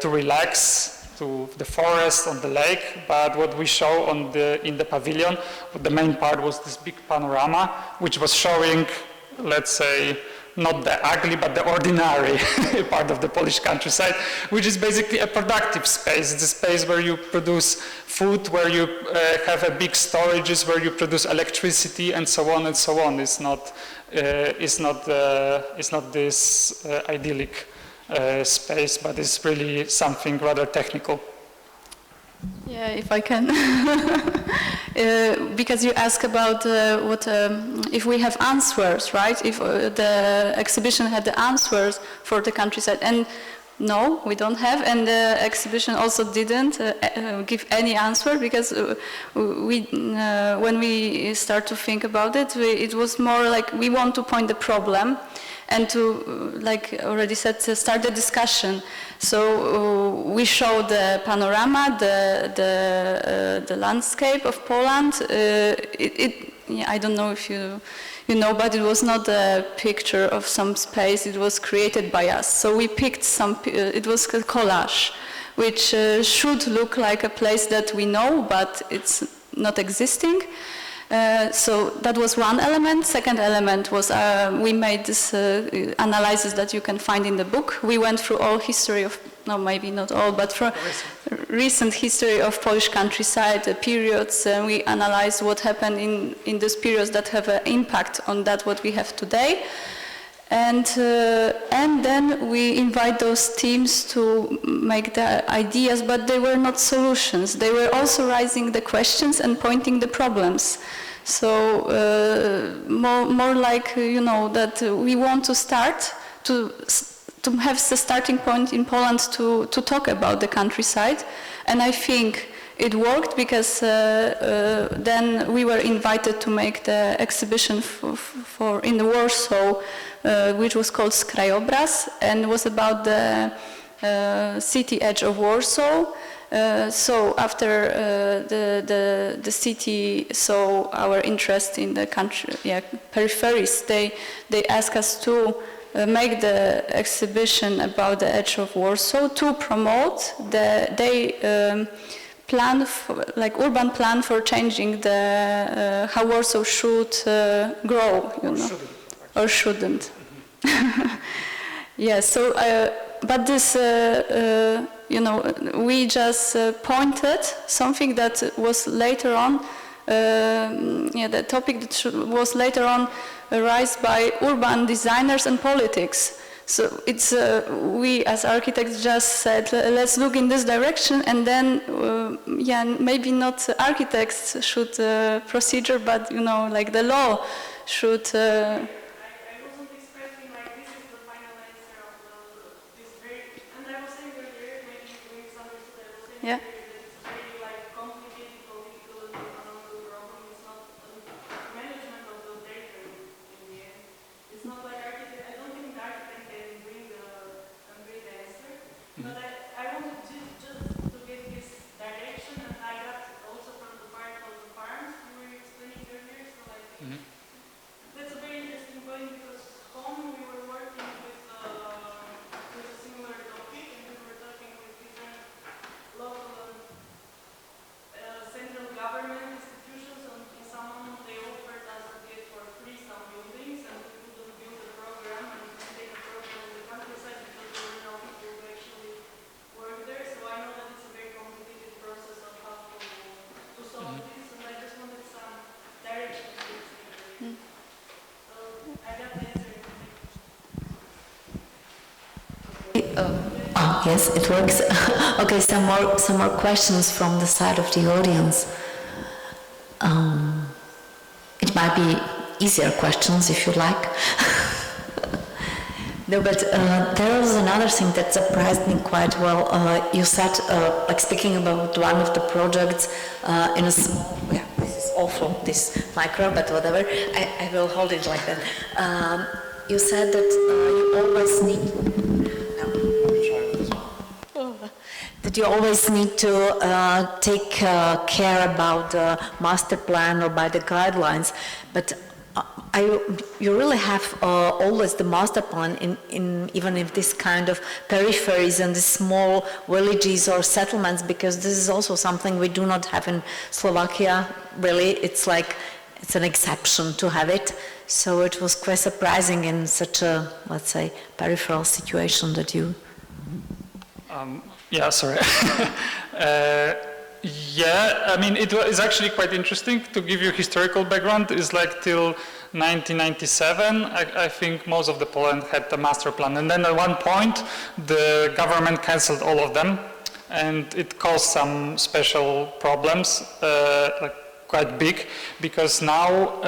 Speaker 3: relax, to the forest, on the lake. But what we show in the pavilion, the main part was this big panorama, which was showing, let's say, not the ugly, but the ordinary part of the Polish countryside, which is basically a productive space. It's a space where you produce food, where you have a big storages, where you produce electricity, and so on and so on. It's not this idyllic space, but it's really something rather technical.
Speaker 2: Yeah, if I can, because you ask about if we have answers, right? If the exhibition had the answers for the countryside, and no, we don't have, and the exhibition also didn't give any answer, because when we start to think about it, it was more like we want to point the problem and to, like already said, to start the discussion. So we show the panorama, the landscape of Poland. I don't know if you know, but it was not a picture of some space. It was created by us. So we picked it was a collage, which should look like a place that we know, but it's not existing. So that was one element. Second element was we made this analysis that you can find in the book. We went through all history of, no, maybe not all, but for recent history of Polish countryside periods. We analyzed what happened in these periods that have an impact on that what we have today. And then we invite those teams to make the ideas, but they were not solutions. They were also raising the questions and pointing the problems. So more like, that we want to start to have the starting point in Poland to talk about the countryside. And I think it worked, because then we were invited to make the exhibition in the Warsaw, which was called Krajobraz, and was about the city edge of Warsaw. So after the city saw our interest in the country, peripheries, they asked us to make the exhibition about the edge of Warsaw to promote plan for, like urban plan for changing the how Warsaw should grow, or shouldn't. Yeah. So, but this, we just pointed something that was later on, the topic that was later on raised by urban designers and politics. So it's we as architects just said, let's look in this direction, and then maybe not architects should procedure, but like the law should.
Speaker 4: I wasn't expecting like this is the final answer of this very, and I was saying earlier, maybe we misunderstood. I was saying earlier that it's very like complicated political and economical problem. It's not management of the territory in the end. It's not like architect. I don't think the architect can bring the answer. But I wanted just to get this direction, and I got also from the part of the farms you were explaining earlier. So I think that's a very interesting point, because home we were working with a similar topic, and we were talking with different local central government institutions, and in some they offered us to get for free some buildings, and we couldn't build a program and take a program in the countryside because there were no people who actually work there. So I know that it's a very complicated process of how to solve this, and I just wanted some direction to this. So I got the answer.
Speaker 1: Yes, it works. Okay, some more questions from the side of the audience. It might be easier questions if you like. No, but there was another thing that surprised me quite well. You said, like speaking about one of the projects in a small, this is awful, this micro, but whatever. I will hold it like that. You said that you always need... that you always need to take care about the master plan or by the guidelines, but you really have always the master plan in even if this kind of peripheries and the small villages or settlements, because this is also something we do not have in Slovakia. Really, it's like it's an exception to have it. So it was quite surprising in such a, let's say, peripheral situation that you.
Speaker 3: Yeah, sorry. Yeah, I mean, it is actually quite interesting to give you historical background. It's like till 1997, I think most of the Poland had the master plan. And then at one point, the government cancelled all of them. And it caused some special problems, like quite big, because now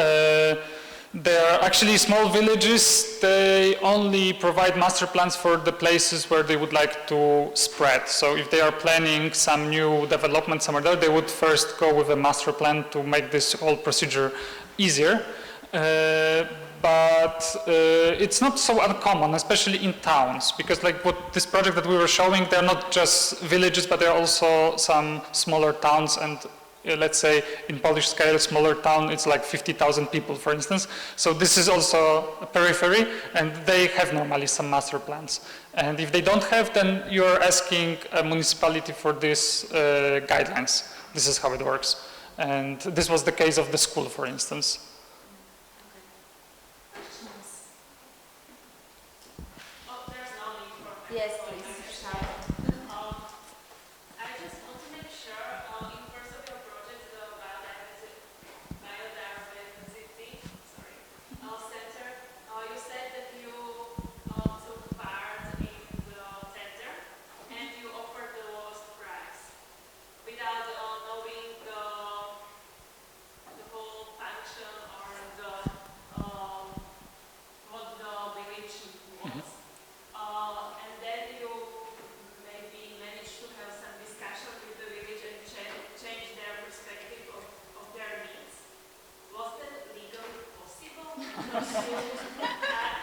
Speaker 3: there are actually small villages. They only provide master plans for the places where they would like to spread. So if they are planning some new development somewhere there, they would first go with a master plan to make this whole procedure easier. But it's not so uncommon, especially in towns, because like what this project that we were showing, they're not just villages, but they're also some smaller towns. And let's say in Polish scale, smaller town, it's like 50,000 people, for instance. So this is also a periphery, and they have normally some master plans. And if they don't have, then you're asking a municipality for these guidelines. This is how it works. And this was the case of the school, for instance.
Speaker 1: Yes, please.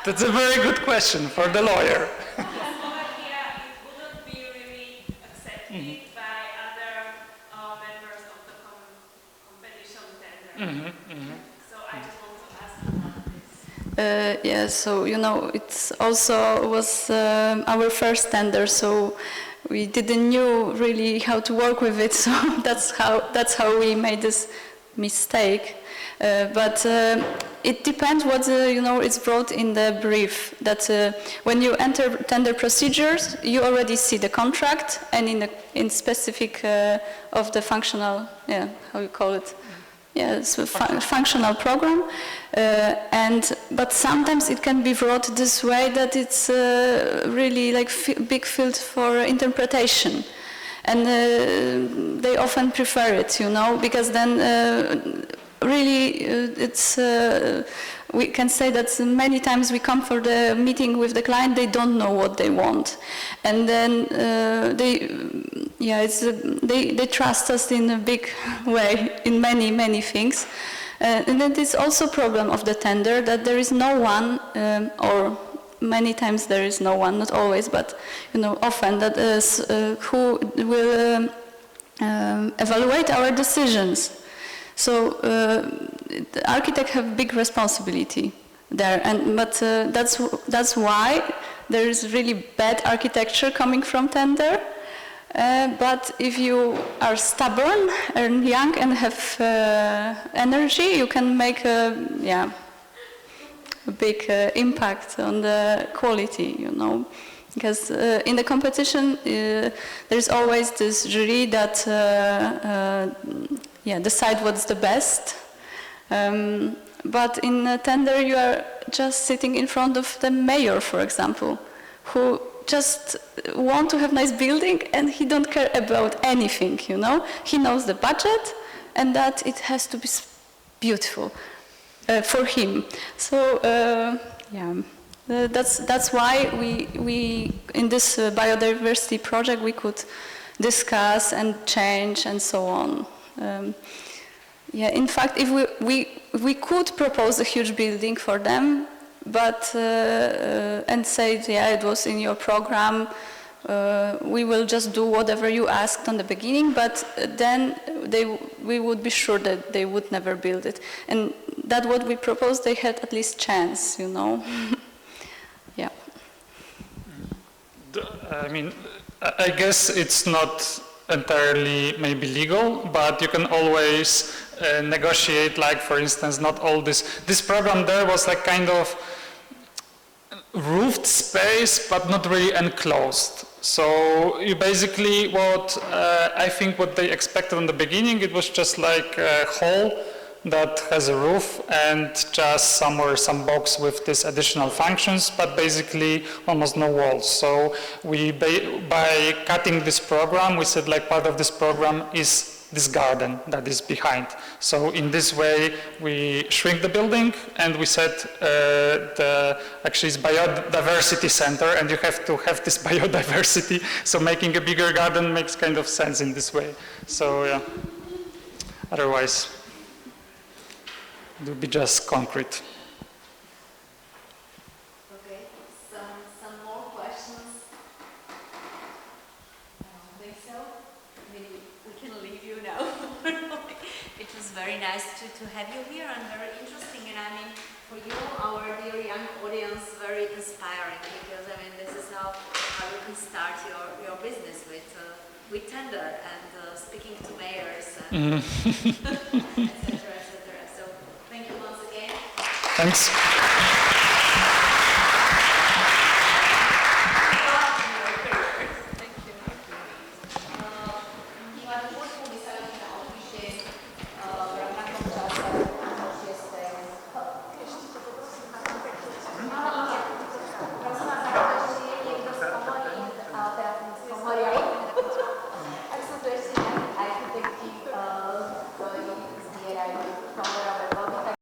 Speaker 3: That's a very good question for the lawyer.
Speaker 4: In Slovakia, it wouldn't be really accepted by other members of the competition tender. So I just want to ask about this.
Speaker 2: Yeah, so you know, it's also was our first tender, so we didn't know really how to work with it. So that's how we made this mistake. But it depends what you know is brought in the brief. That when you enter tender procedures, you already see the contract and in specific of the functional, yeah, how you call it, yeah, so functional program. But sometimes it can be brought this way that it's really like big field for interpretation. And they often prefer it, you know, because then really it's we can say that many times we come for the meeting with the client, they don't know what they want, and then they trust us in a big way in many things, and it is also a problem of the tender that there is no one or many times there is no one, not always, but you know, often that is who will evaluate our decisions. So the architect have big responsibility there, but that's why there is really bad architecture coming from tender. But if you are stubborn and young and have energy, you can make a big impact on the quality, you know. Because in the competition, there's always this jury that decide what's the best. But in a tender, you are just sitting in front of the mayor, for example, who just want to have nice building and he don't care about anything, you know. He knows the budget and that it has to be beautiful for him. So that's why we in this biodiversity project we could discuss and change and so on. Yeah, in fact, if we could propose a huge building for them, but and say, yeah, it was in your program, we will just do whatever you asked on the beginning, but then we would be sure that they would never build it. And that what we proposed, they had at least chance, you know. Yeah.
Speaker 3: I mean, I guess it's not entirely maybe legal, but you can always negotiate, like for instance, not all this program there was like kind of roofed space, but not really enclosed. So you basically I think what they expected in the beginning, it was just like a hall that has a roof and just somewhere some box with these additional functions, but basically almost no walls. So by cutting this program, we said like part of this program is this garden that is behind. So in this way, we shrink the building, and we said actually it's biodiversity center, and you have to have this biodiversity. So making a bigger garden makes kind of sense in this way. So yeah, otherwise it would be just concrete.
Speaker 5: Okay, some more questions? I don't think so. Maybe we can leave you now. It was very nice to have you here and very interesting. And I mean, for you, our dear young audience, very inspiring, because I mean, this is how you can start your business with tender and speaking to mayors and etc. So thank you once again.
Speaker 3: Thanks.